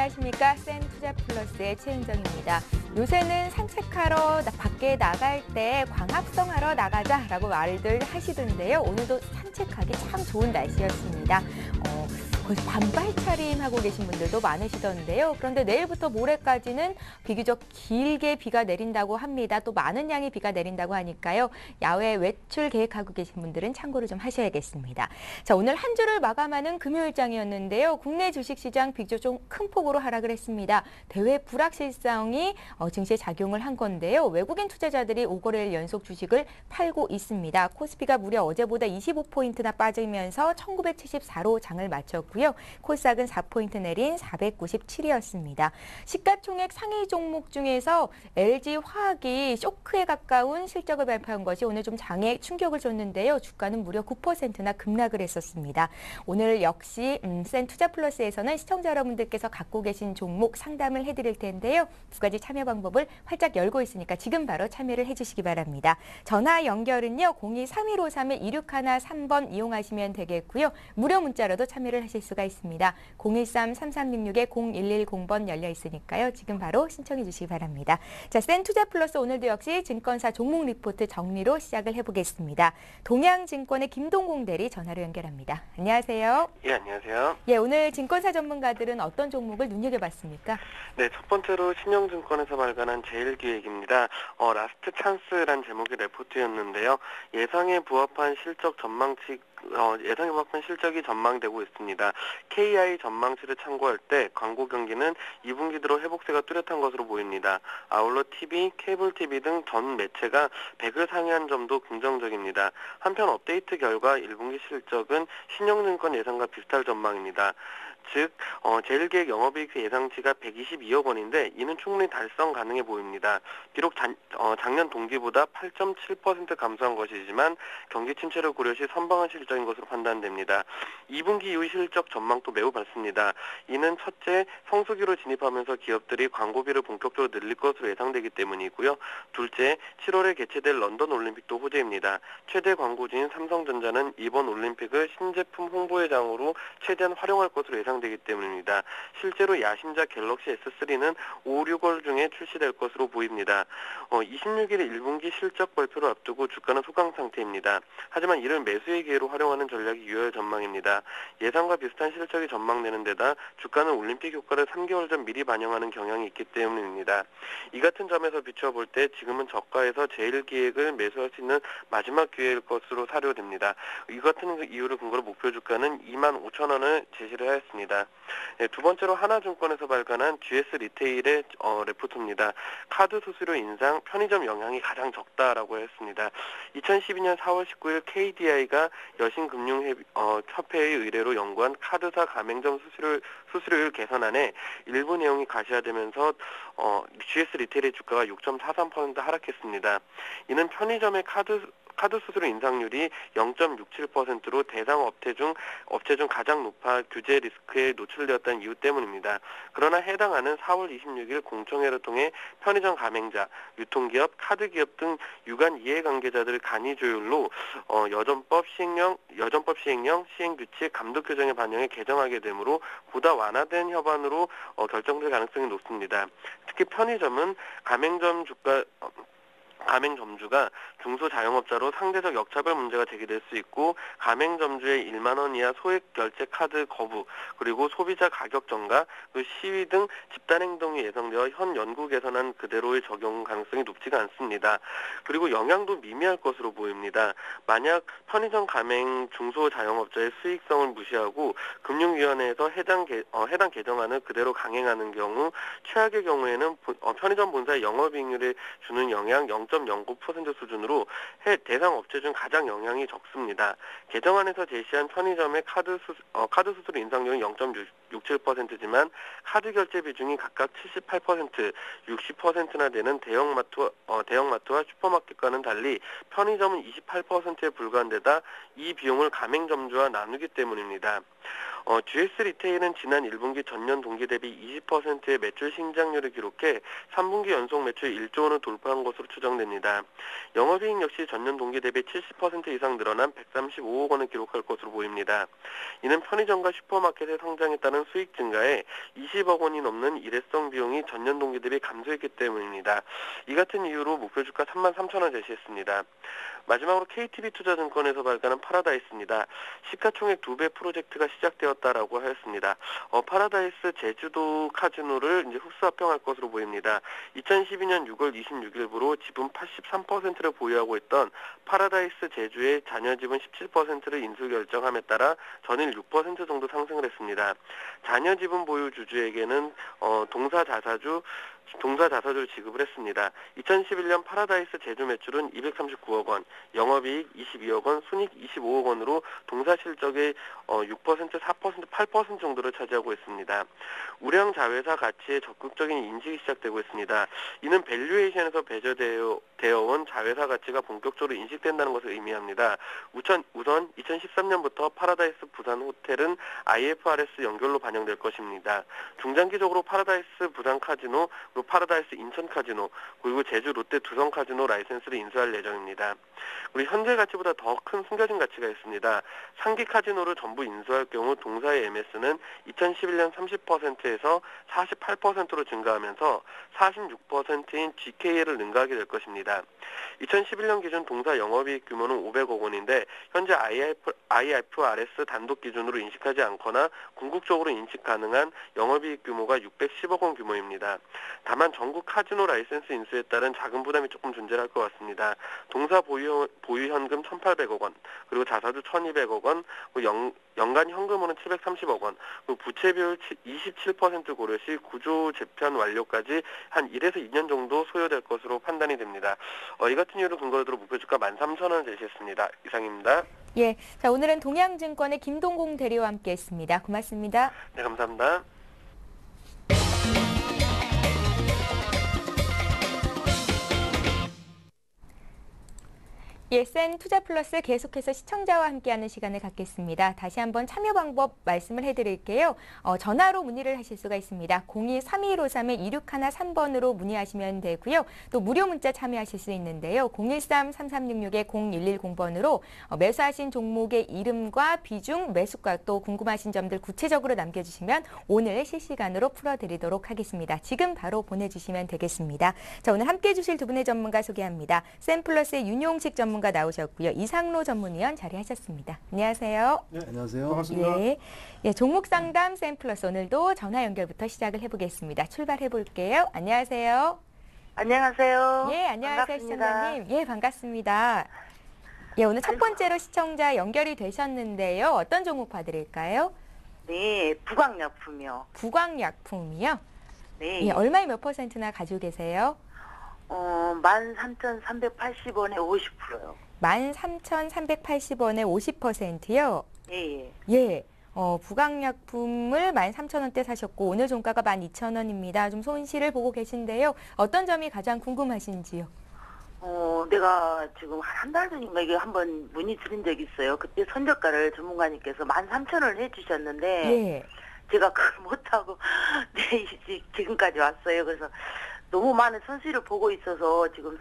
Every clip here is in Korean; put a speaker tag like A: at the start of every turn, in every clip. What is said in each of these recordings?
A: 안녕하십니까. 센투자플러스의 최은정입니다. 요새는 산책하러 밖에 나갈 때 광합성하러 나가자라고 말들 하시던데요. 오늘도 산책하기 참 좋은 날씨였습니다. 거기서 반팔 차림하고 계신 분들도 많으시던데요. 그런데 내일부터 모레까지는 비교적 길게 비가 내린다고 합니다. 또 많은 양의 비가 내린다고 하니까요. 야외 외출 계획하고 계신 분들은 참고를 좀 하셔야겠습니다. 자, 오늘 한 주를 마감하는 금요일장이었는데요. 국내 주식시장 비교적 좀 큰 폭으로 하락을 했습니다. 대외 불확실성이 증시에 작용을 한 건데요. 외국인 투자자들이 5거래일 연속 주식을 팔고 있습니다. 코스피가 무려 어제보다 25포인트나 빠지면서 1974로 장을 마쳤고요. 코스닥은 4포인트 내린 497이었습니다. 시가총액 상위 종목 중에서 LG화학이 쇼크에 가까운 실적을 발표한 것이 오늘 좀 장에 충격을 줬는데요. 주가는 무려 9%나 급락을 했었습니다. 오늘 역시 센투자플러스에서는 시청자 여러분들께서 갖고 계신 종목 상담을 해드릴 텐데요. 두 가지 참여 방법을 활짝 열고 있으니까 지금 바로 참여를 해주시기 바랍니다. 전화 연결은요. 02-3123-2613번 이용하시면 되겠고요. 무료 문자로도 참여를 하실 수가 있습니다. 013-3366-0110번 열려 있으니까요. 지금 바로 신청해 주시기 바랍니다. 자, 센투자플러스 오늘도 역시 증권사 종목 리포트 정리로 시작을 해보겠습니다. 동양증권의 김동공 대리 전화로 연결합니다. 안녕하세요.
B: 예, 안녕하세요.
A: 예, 오늘 증권사 전문가들은 어떤 종목을 눈여겨봤습니까?
B: 네, 첫 번째로 신영증권에서 발간한 제일기획입니다. 라스트 찬스란 제목의 레포트였는데요. 예상에 부합한 실적이 전망되고 있습니다. KI 전망치를 참고할 때 광고 경기는 2분기 들어 회복세가 뚜렷한 것으로 보입니다. 아울러 TV, 케이블 TV 등 전 매체가 100을 상회한 점도 긍정적입니다. 한편 업데이트 결과 1분기 실적은 신영증권 예상과 비슷할 전망입니다. 즉, 제일기획 영업이익 예상치가 122억 원인데 이는 충분히 달성 가능해 보입니다. 비록 작년 동기보다 8.7% 감소한 것이지만 경기 침체를 고려시 선방한 실적인 것으로 판단됩니다. 2분기 이후 실적 전망도 매우 밝습니다. 이는 첫째, 성수기로 진입하면서 기업들이 광고비를 본격적으로 늘릴 것으로 예상되기 때문이고요. 둘째, 7월에 개최될 런던 올림픽도 호재입니다. 최대 광고주인 삼성전자는 이번 올림픽을 신제품 홍보회장으로 최대한 활용할 것으로 예상되기 때문입니다. 실제로 야심작 갤럭시 S3는 5, 6월 중에 출시될 것으로 보입니다. 26일 1분기 실적 발표를 앞두고 주가는 소강 상태입니다. 하지만 이를 매수의 기회로 활용하는 전략이 유효할 전망입니다. 예상과 비슷한 실적이 전망되는 데다 주가는 올림픽 효과를 3개월 전 미리 반영하는 경향이 있기 때문입니다. 이 같은 점에서 비춰볼 때 지금은 저가에서 제일기획을 매수할 수 있는 마지막 기회일 것으로 사료됩니다. 이 같은 이유를 근거로 목표 주가는 25,000원을 제시를 하였습니다. 네, 두 번째로 하나증권에서 발간한 GS 리테일의 레포트입니다. 카드 수수료 인상, 편의점 영향이 가장 적다라고 했습니다. 2012년 4월 19일 KDI가 여신금융협회의 의뢰로 연구한 카드사 가맹점 수수료율 개선안에 일부 내용이 가시화되면서 GS 리테일의 주가가 6.43% 하락했습니다. 이는 편의점의 카드 수수료 인상률이 0.67%로 대상 업체 중 가장 높아 규제 리스크에 노출되었다는 이유 때문입니다. 그러나 해당안은 4월 26일 공청회를 통해 편의점 가맹자, 유통기업, 카드기업 등 유관 이해관계자들 간이 조율로 여전법 시행령, 시행규칙, 감독규정에 반영해 개정하게 되므로 보다 완화된 협안으로 결정될 가능성이 높습니다. 특히 편의점은 가맹점주가 중소자영업자로 상대적 역차별 문제가 제기될 수 있고 가맹점주의 1만 원 이하 소액 결제 카드 거부, 그리고 소비자 가격 전가, 시위 등 집단행동이 예상되어 현 연구 개선안 그대로의 적용 가능성이 높지가 않습니다. 그리고 영향도 미미할 것으로 보입니다. 만약 편의점 가맹 중소자영업자의 수익성을 무시하고 금융위원회에서 해당 개정안을 그대로 강행하는 경우 최악의 경우에는 편의점 본사의 영업이익률에 주는 영향 0.09% 수준으로 대상 업체 중 가장 영향이 적습니다. 개정안에서 제시한 편의점의 카드 수수료 인상률은 0.67%지만 카드 결제 비중이 각각 78%, 60%나 되는 대형마트와 슈퍼마켓과는 달리 편의점은 28%에 불과한 데다 이 비용을 가맹점주와 나누기 때문입니다. GS 리테일은 지난 1분기 전년 동기 대비 20%의 매출 신장률을 기록해 3분기 연속 매출 1조 원을 돌파한 것으로 추정됩니다. 영업이익 역시 전년 동기 대비 70% 이상 늘어난 135억 원을 기록할 것으로 보입니다. 이는 편의점과 슈퍼마켓의 성장에 따른 수익 증가에 20억 원이 넘는 일회성 비용이 전년 동기 대비 감소했기 때문입니다. 이 같은 이유로 목표 주가 33,000원 제시했습니다. 마지막으로 KTB투자증권에서 발간한 파라다이스입니다. 시가총액 2배 프로젝트가 시작되었다라고 하였습니다. 파라다이스 제주도 카지노를 이제 흡수 합병할 것으로 보입니다. 2012년 6월 26일부로 지분 83%를 보유하고 있던 파라다이스 제주의 잔여 지분 17%를 인수 결정함에 따라 전일 6% 정도 상승을 했습니다. 잔여 지분 보유 주주에게는 동사 자사주를 지급을 했습니다. 2011년 파라다이스 제주 매출은 239억 원, 영업이익 22억 원, 순이익 25억 원으로 동사 실적의 6%, 4%, 8% 정도를 차지하고 있습니다. 우량 자회사 가치에 적극적인 인식이 시작되고 있습니다. 이는 밸류에이션에서 배제되어 온 자회사 가치가 본격적으로 인식된다는 것을 의미합니다. 우선 2013년부터 파라다이스 부산 호텔은 IFRS 연결로 반영될 것입니다. 중장기적으로 파라다이스 부산 카지노, 그리고 파라다이스 인천 카지노, 그리고 제주 롯데 두성 카지노 라이센스를 인수할 예정입니다. 그리고 현재 가치보다 더 큰 숨겨진 가치가 있습니다. 상기 카지노를 전부 인수할 경우 동사의 MS는 2011년 30%에서 48%로 증가하면서 46%인 GKL을 능가하게 될 것입니다. 2011년 기준 동사 영업이익 규모는 500억 원인데 현재 IFRS 단독 기준으로 인식하지 않거나 궁극적으로 인식 가능한 영업이익 규모가 610억 원 규모입니다. 다만 전국 카지노 라이센스 인수에 따른 자금 부담이 조금 존재할 것 같습니다. 동사 보유 현금 1,800억 원, 그리고 자사주 1,200억 원, 그리고 연간 현금으로는 730억 원, 그리고 부채 비율 27% 고려 시 구조 재편 완료까지 한 1에서 2년 정도 소요될 것으로 판단이 됩니다. 이 같은 이유를 근거로 들어 목표 주가 13,000원을 제시했습니다. 이상입니다.
A: 예, 자 오늘은 동양증권의 김동공 대리와 함께했습니다. 고맙습니다.
B: 네, 감사합니다.
A: 예, 센투자플러스 계속해서 시청자와 함께하는 시간을 갖겠습니다. 다시 한번 참여 방법 말씀을 해드릴게요. 전화로 문의를 하실 수가 있습니다. 02-3153-2613번으로 문의하시면 되고요. 또 무료 문자 참여하실 수 있는데요. 013-3366-0110번으로 매수하신 종목의 이름과 비중, 매수가 또 궁금하신 점들 구체적으로 남겨주시면 오늘 실시간으로 풀어드리도록 하겠습니다. 지금 바로 보내주시면 되겠습니다. 자, 오늘 함께해 주실 두 분의 전문가 소개합니다. 센플러스의 윤용식 전문가 나오셨고요. 이상로 전문위원 자리하셨습니다. 안녕하세요.
C: 네, 안녕하세요. 반갑습니다.
A: 예, 종목 상담 센플러스 오늘도 전화 연결부터 시작을 해보겠습니다. 출발해 볼게요. 안녕하세요.
D: 안녕하세요.
A: 예, 안녕하세요,
D: 반갑습니다.
A: 시청자님. 예, 반갑습니다. 예, 오늘 첫 번째로 시청자 연결이 되셨는데요. 어떤 종목 봐드릴까요?
D: 네, 부광약품이요.
A: 부광약품이요?
D: 네.
A: 예, 얼마에 몇 %나 가지고 계세요?
D: 13,380원에 50%요.
A: 13,380원에 50%요?
D: 예.
A: 예. 부강약품을 13,000원대 사셨고 오늘 종가가 12,000원입니다. 좀 손실을 보고 계신데요. 어떤 점이 가장 궁금하신지요?
D: 내가 지금 한 달 전인가 이게 한번 문의 드린 적이 있어요. 그때 선저가를 전문가님께서 13,000원을 해주셨는데
A: 예.
D: 제가 그걸 못하고 네, 지금까지 왔어요. 그래서 너무 많은 손실을 보고 있어서 지금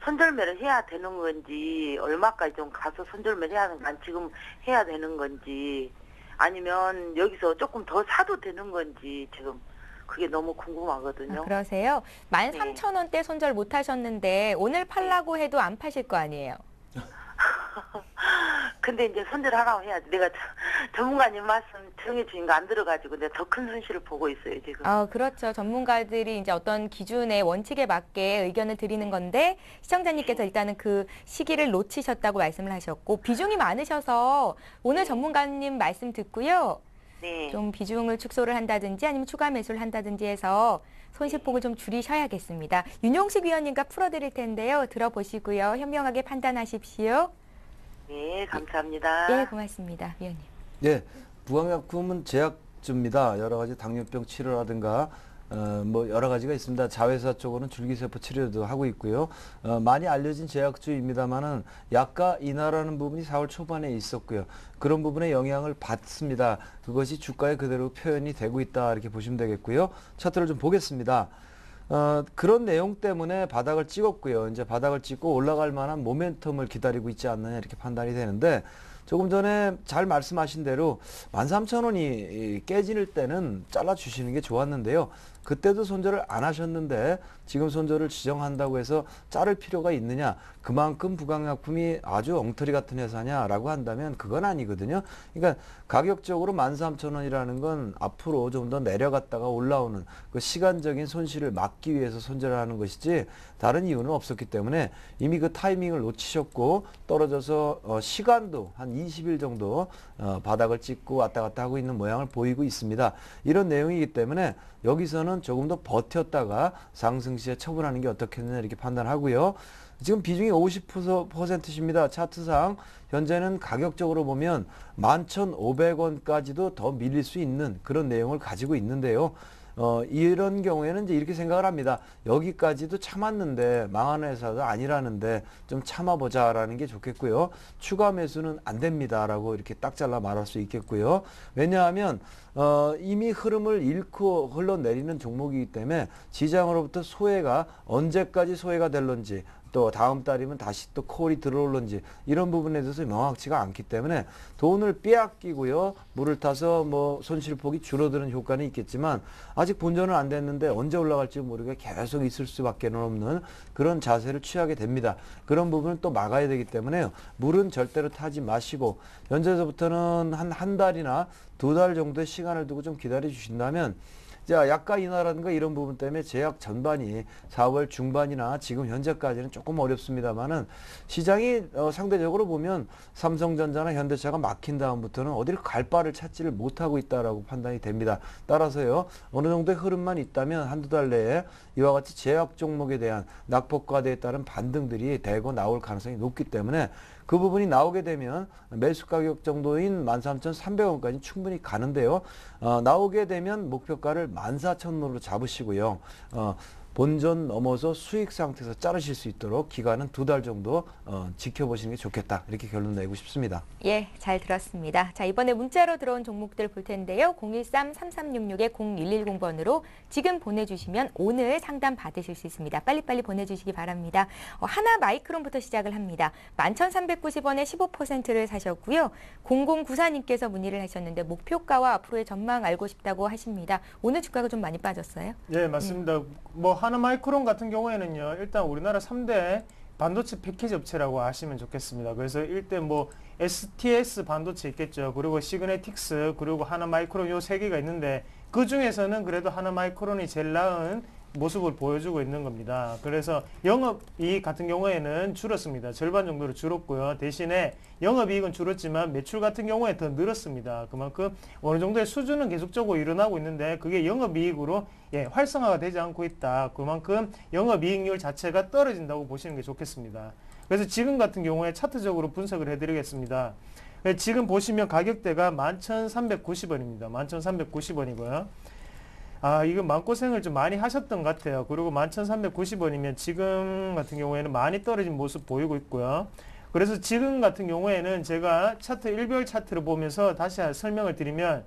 D: 선절매를 해야 되는 건지 얼마까지 좀 가서 선절매를 해야 하는 건지 지금 해야 되는 건지 아니면 여기서 조금 더 사도 되는 건지 지금 그게 너무 궁금하거든요.
A: 그러세요? 13,000원대 손절 못 하셨는데 오늘 팔라고 해도 안 파실 거 아니에요?
D: 근데 이제 손절하라고 해야지. 내가 전문가님 말씀 정해주신 거 안 들어가지고 내가 더 큰 손실을 보고 있어요, 지금.
A: 그렇죠. 전문가들이 이제 어떤 기준의 원칙에 맞게 의견을 드리는 건데 시청자님께서 일단은 그 시기를 놓치셨다고 말씀을 하셨고 비중이 많으셔서 오늘 전문가님 말씀 듣고요.
D: 네.
A: 좀 비중을 축소를 한다든지 아니면 추가 매수를 한다든지 해서 손실폭을 좀 줄이셔야겠습니다. 윤용식 위원님과 풀어드릴 텐데요. 들어보시고요. 현명하게 판단하십시오.
D: 네, 감사합니다.
A: 예, 고맙습니다. 위원님.
C: 예, 부광약품은 제약주입니다. 여러 가지 당뇨병 치료라든가 뭐 여러 가지가 있습니다. 자회사 쪽으로는 줄기세포 치료도 하고 있고요. 많이 알려진 제약주입니다만은 약가 인하라는 부분이 4월 초반에 있었고요. 그런 부분에 영향을 받습니다. 그것이 주가에 그대로 표현이 되고 있다 이렇게 보시면 되겠고요. 차트를 좀 보겠습니다. 그런 내용 때문에 바닥을 찍었고요. 이제 바닥을 찍고 올라갈 만한 모멘텀을 기다리고 있지 않느냐 이렇게 판단이 되는데, 조금 전에 잘 말씀하신 대로 13,000원이 깨질 때는 잘라주시는 게 좋았는데요. 그때도 손절을 안 하셨는데 지금 손절을 지정한다고 해서 자를 필요가 있느냐, 그만큼 부강약품이 아주 엉터리 같은 회사냐라고 한다면 그건 아니거든요. 그러니까 가격적으로 13,000원이라는 건 앞으로 좀 더 내려갔다가 올라오는 그 시간적인 손실을 막기 위해서 손절을 하는 것이지 다른 이유는 없었기 때문에 이미 그 타이밍을 놓치셨고, 떨어져서 시간도 한 20일 정도 바닥을 찍고 왔다 갔다 하고 있는 모양을 보이고 있습니다. 이런 내용이기 때문에 여기서는 조금 더 버텼다가 상승 시에 처분하는 게 어떻겠느냐 이렇게 판단하고요. 지금 비중이 50%입니다. 차트상 현재는 가격적으로 보면 11,500원까지도 더 밀릴 수 있는 그런 내용을 가지고 있는데요. 이런 경우에는 이제 이렇게 생각을 합니다. 여기까지도 참았는데 망하는 회사도 아니라는데 좀 참아보자라는 게 좋겠고요. 추가 매수는 안 됩니다라고 이렇게 딱 잘라 말할 수 있겠고요. 왜냐하면 이미 흐름을 잃고 흘러내리는 종목이기 때문에 시장으로부터 소외가 언제까지 소외가 될런지, 또 다음 달이면 다시 또 콜이 들어올런지 이런 부분에 대해서 명확치가 않기 때문에 돈을 빼앗기고요, 물을 타서 뭐 손실폭이 줄어드는 효과는 있겠지만 아직 본전은 안 됐는데 언제 올라갈지 모르게 계속 있을 수밖에 없는 그런 자세를 취하게 됩니다. 그런 부분을 또 막아야 되기 때문에요, 물은 절대로 타지 마시고 현재서부터는 한 달이나 2달 정도의 시간을 두고 좀 기다려 주신다면, 자, 약가 인하라든가 이런 부분 때문에 제약 전반이 4월 중반이나 지금 현재까지는 조금 어렵습니다만은, 시장이 상대적으로 보면 삼성전자나 현대차가 막힌 다음부터는 어디를 갈 바를 찾지를 못하고 있다라고 판단이 됩니다. 따라서요, 어느 정도의 흐름만 있다면 한두 달 내에 이와 같이 제약 종목에 대한 낙폭과대에 따른 반등들이 대거 나올 가능성이 높기 때문에 그 부분이 나오게 되면 매수 가격 정도인 13,300원까지 충분히 가는데요. 나오게 되면 목표가를 14,000원으로 잡으시고요. 본전 넘어서 수익 상태에서 자르실 수 있도록 기간은 2달 정도 지켜보시는 게 좋겠다, 이렇게 결론 내고 싶습니다.
A: 예, 잘 들었습니다. 자, 이번에 문자로 들어온 종목들 볼 텐데요. 013-3366-0110번으로 지금 보내주시면 오늘 상담 받으실 수 있습니다. 빨리빨리 보내주시기 바랍니다. 하나 마이크론부터 시작을 합니다. 11,390원에 15%를 사셨고요. 0094님께서 문의를 하셨는데 목표가와 앞으로의 전망 알고 싶다고 하십니다. 오늘 주가가 좀 많이 빠졌어요?
E: 네, 맞습니다. 뭐 하나마이크론 같은 경우에는요, 일단 우리나라 3대 반도체 패키지 업체라고 아시면 좋겠습니다. 그래서 일단 뭐 STS 반도체 있겠죠. 그리고 시그네틱스, 그리고 하나마이크론 요 세 개가 있는데 그 중에서는 그래도 하나마이크론이 제일 나은 모습을 보여주고 있는 겁니다. 그래서 영업이익 같은 경우에는 줄었습니다. 절반 정도로 줄었고요. 대신에 영업이익은 줄었지만 매출 같은 경우에 더 늘었습니다. 그만큼 어느 정도의 수준은 계속적으로 일어나고 있는데 그게 영업이익으로 활성화가 되지 않고 있다. 그만큼 영업이익률 자체가 떨어진다고 보시는 게 좋겠습니다. 그래서 지금 같은 경우에 차트적으로 분석을 해드리겠습니다. 지금 보시면 가격대가 11,390원입니다. 11,390원이고요. 이거 마음고생을 좀 많이 하셨던 것 같아요. 그리고 11,390원이면 지금 같은 경우에는 많이 떨어진 모습 보이고 있고요. 그래서 지금 같은 경우에는 제가 차트 일별 차트를 보면서 다시 설명을 드리면,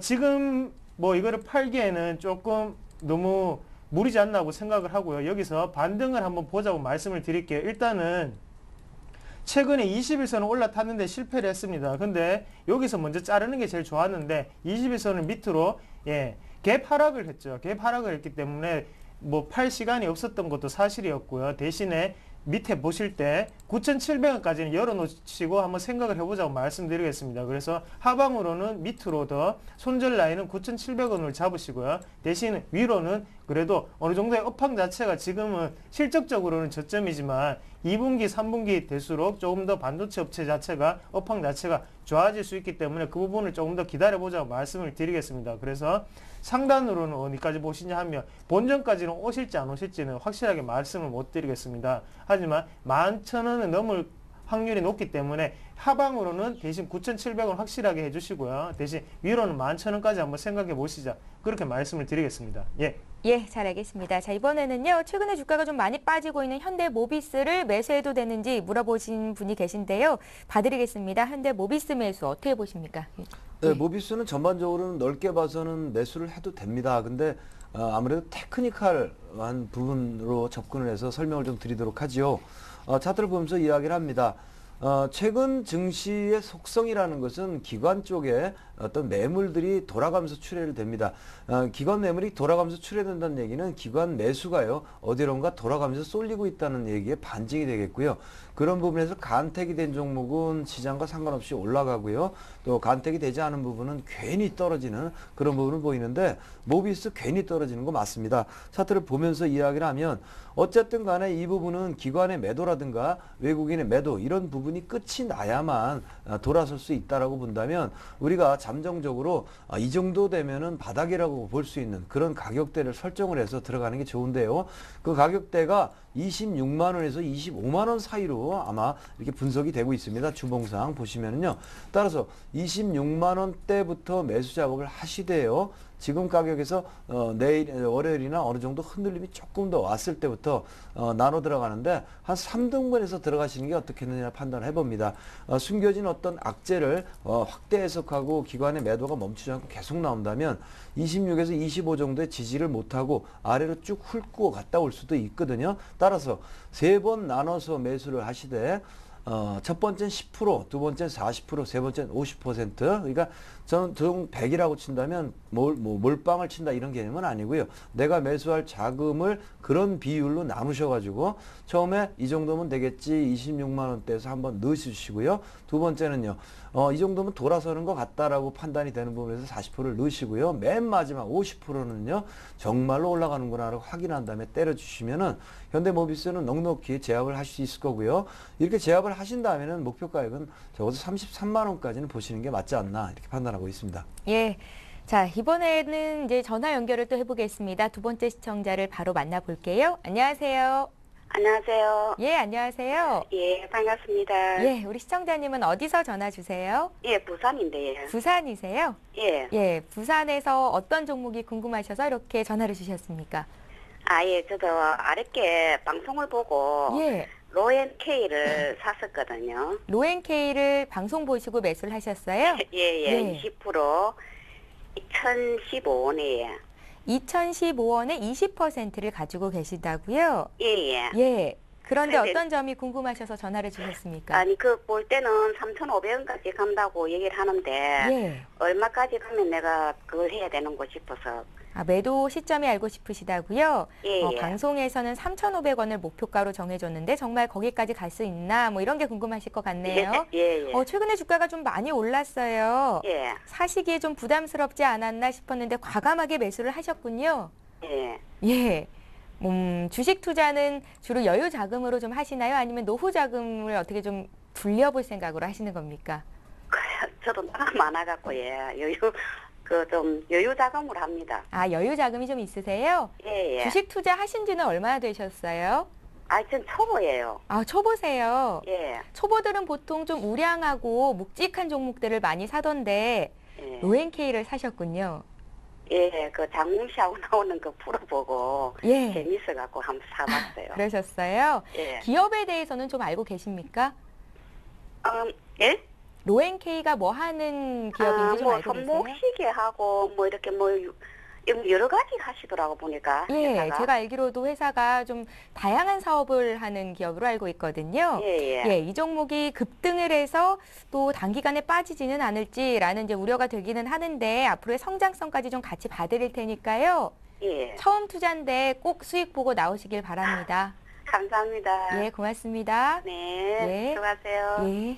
E: 지금 뭐 이거를 팔기에는 조금 너무 무리지 않나고 생각을 하고요. 여기서 반등을 한번 보자고 말씀을 드릴게요. 일단은 최근에 21선을 올라탔는데 실패를 했습니다. 근데 여기서 먼저 자르는 게 제일 좋았는데 21선을 밑으로 갭 하락을 했죠. 갭 하락을 했기 때문에 뭐 팔 시간이 없었던 것도 사실이었고요. 대신에 밑에 보실 때 9,700원까지는 열어놓으시고 한번 생각을 해보자고 말씀드리겠습니다. 그래서 하방으로는 밑으로 더 손절 라인은 9,700원을 잡으시고요. 대신 위로는 그래도 어느 정도의 업황 자체가 지금은 실적적으로는 저점이지만 2분기, 3분기 될수록 조금 더 반도체 업체 자체가 업황 자체가 좋아질 수 있기 때문에 그 부분을 조금 더 기다려보자고 말씀을 드리겠습니다. 그래서 상단으로는 어디까지 보시냐 하면 본전까지는 오실지 안 오실지는 확실하게 말씀을 못 드리겠습니다. 하지만 11,000원을 확률이 높기 때문에 하방으로는 대신 9,700원 확실하게 해주시고요. 대신 위로는 11,000원까지 한번 생각해 보시자. 그렇게 말씀을 드리겠습니다. 예.
A: 예, 잘 알겠습니다. 자, 이번에는요, 최근에 주가가 좀 많이 빠지고 있는 현대모비스를 매수해도 되는지 물어보신 분이 계신데요. 봐드리겠습니다. 현대모비스 매수 어떻게 보십니까?
C: 네, 모비스는 전반적으로는 넓게 봐서는 매수를 해도 됩니다. 근데 아무래도 테크니컬한 부분으로 접근을 해서 설명을 좀 드리도록 하지요. 차트를 보면서 이야기를 합니다. 최근 증시의 속성이라는 것은 기관 쪽에 어떤 매물들이 돌아가면서 출회를 됩니다. 기관 매물이 돌아가면서 출회된다는 얘기는 기관 매수가요, 어디론가 돌아가면서 쏠리고 있다는 얘기에 반증이 되겠고요. 그런 부분에서 간택이 된 종목은 시장과 상관없이 올라가고요. 또 간택이 되지 않은 부분은 괜히 떨어지는 그런 부분을 보이는데, 모비스 괜히 떨어지는 거 맞습니다. 차트를 보면서 이야기를 하면 어쨌든 간에 이 부분은 기관의 매도라든가 외국인의 매도 이런 부분이 끝이 나야만 돌아설 수 있다라고 본다면, 우리가 잠정적으로 이 정도 되면은 바닥이라고 볼 수 있는 그런 가격대를 설정을 해서 들어가는 게 좋은데요. 그 가격대가 26만 원에서 25만 원 사이로 아마 이렇게 분석이 되고 있습니다. 주봉상 보시면은요. 따라서 26만 원대부터 매수 작업을 하시되요. 지금 가격에서 내일 월요일이나 어느 정도 흔들림이 조금 더 왔을 때부터 나눠 들어가는데, 한 3등분해서 들어가시는 게 어떻겠느냐 판단을 해봅니다. 숨겨진 어떤 악재를 확대 해석하고 기관의 매도가 멈추지 않고 계속 나온다면 26에서 25 정도의 지지를 못하고 아래로 쭉 훑고 갔다 올 수도 있거든요. 따라서 3번 나눠서 매수를 하시되, 첫 번째는 10%, 두 번째는 40%, 세 번째는 50%. 그러니까 저는 총 100이라고 친다면 몰빵을 친다 이런 개념은 아니고요. 내가 매수할 자금을 그런 비율로 나누셔가지고 처음에 이 정도면 되겠지 26만 원대에서 한번 넣으시고요. 두 번째는요. 이 정도면 돌아서는 것 같다라고 판단이 되는 부분에서 40%를 넣으시고요. 맨 마지막 50%는요. 정말로 올라가는구나라고 확인한 다음에 때려주시면은 현대모비스는 넉넉히 제압을 할 수 있을 거고요. 이렇게 제압을 하신 다음에는 목표 가액은 적어도 33만 원까지는 보시는 게 맞지 않나 이렇게 판단하고 있습니다.
A: 예. 자, 이번에는 이제 전화 연결을 또 해보겠습니다. 두 번째 시청자를 바로 만나볼게요. 안녕하세요.
F: 안녕하세요.
A: 예, 안녕하세요.
F: 예, 반갑습니다.
A: 예, 우리 시청자님은 어디서 전화 주세요?
F: 예, 부산인데요.
A: 부산이세요?
F: 예.
A: 예, 부산에서 어떤 종목이 궁금하셔서 이렇게 전화를 주셨습니까?
F: 아, 예, 저도 어렵게 방송을 보고
A: 예,
F: 로엔케이를 샀었거든요.
A: 로엔케이를 방송 보시고 매수를 하셨어요?
F: 예, 예,
A: 예.
F: 20% 2015원이에요.
A: 2015원에 20%를 가지고 계시다고요?
F: 예, 예.
A: 예. 그런데
F: 근데-
A: 어떤 점이 궁금하셔서 전화를 주셨습니까?
F: 아니, 그 볼 때는 3,500원까지 간다고 얘기를 하는데
A: 예.
F: 얼마까지 가면 내가 그걸 해야 되는 거 싶어서.
A: 아, 매도 시점이 알고 싶으시다고요?
F: 예, 예.
A: 방송에서는 3,500원을 목표가로 정해줬는데 정말 거기까지 갈 수 있나? 뭐 이런 게 궁금하실 것 같네요.
F: 예, 예.
A: 최근에 주가가 좀 많이 올랐어요.
F: 예,
A: 사시기에 좀 부담스럽지 않았나 싶었는데 과감하게 매수를 하셨군요.
F: 예.
A: 예. 주식 투자는 주로 여유 자금으로 좀 하시나요? 아니면 노후 자금을 어떻게 좀 불려볼 생각으로 하시는 겁니까?
F: 저도 나가 많아갖고, 예. 좀 여유 자금을 합니다.
A: 아, 여유 자금이 좀 있으세요?
F: 예, 예.
A: 주식 투자 하신 지는 얼마나 되셨어요?
F: 아, 전 초보예요.
A: 아, 초보세요.
F: 예,
A: 초보들은 보통 좀 우량하고 묵직한 종목들을 많이 사던데
F: 예.
A: 로엔케이를 사셨군요.
F: 예, 그 장문시하고 나오는 그 프로 보고
A: 예.
F: 재밌어갖고 한번 사봤어요.
A: 그러셨어요?
F: 예.
A: 기업에 대해서는 좀 알고 계십니까?
F: 예?
A: 로엔케이가 뭐 하는 기업인지 좀
F: 뭐
A: 알고 계세요?
F: 손목시계하고 뭐 이렇게 뭐 여러 가지 하시더라고 보니까.
A: 예,
F: 회사가.
A: 제가 알기로도 회사가 좀 다양한 사업을 하는 기업으로 알고 있거든요.
F: 예, 예.
A: 예, 이 종목이 급등을 해서 또 단기간에 빠지지는 않을지라는 이제 우려가 들기는 하는데 앞으로의 성장성까지 좀 같이 봐드릴 테니까요.
F: 예.
A: 처음 투자인데 꼭 수익 보고 나오시길 바랍니다.
F: 감사합니다.
A: 예, 고맙습니다.
F: 네,
A: 예.
F: 수고하세요.
A: 예.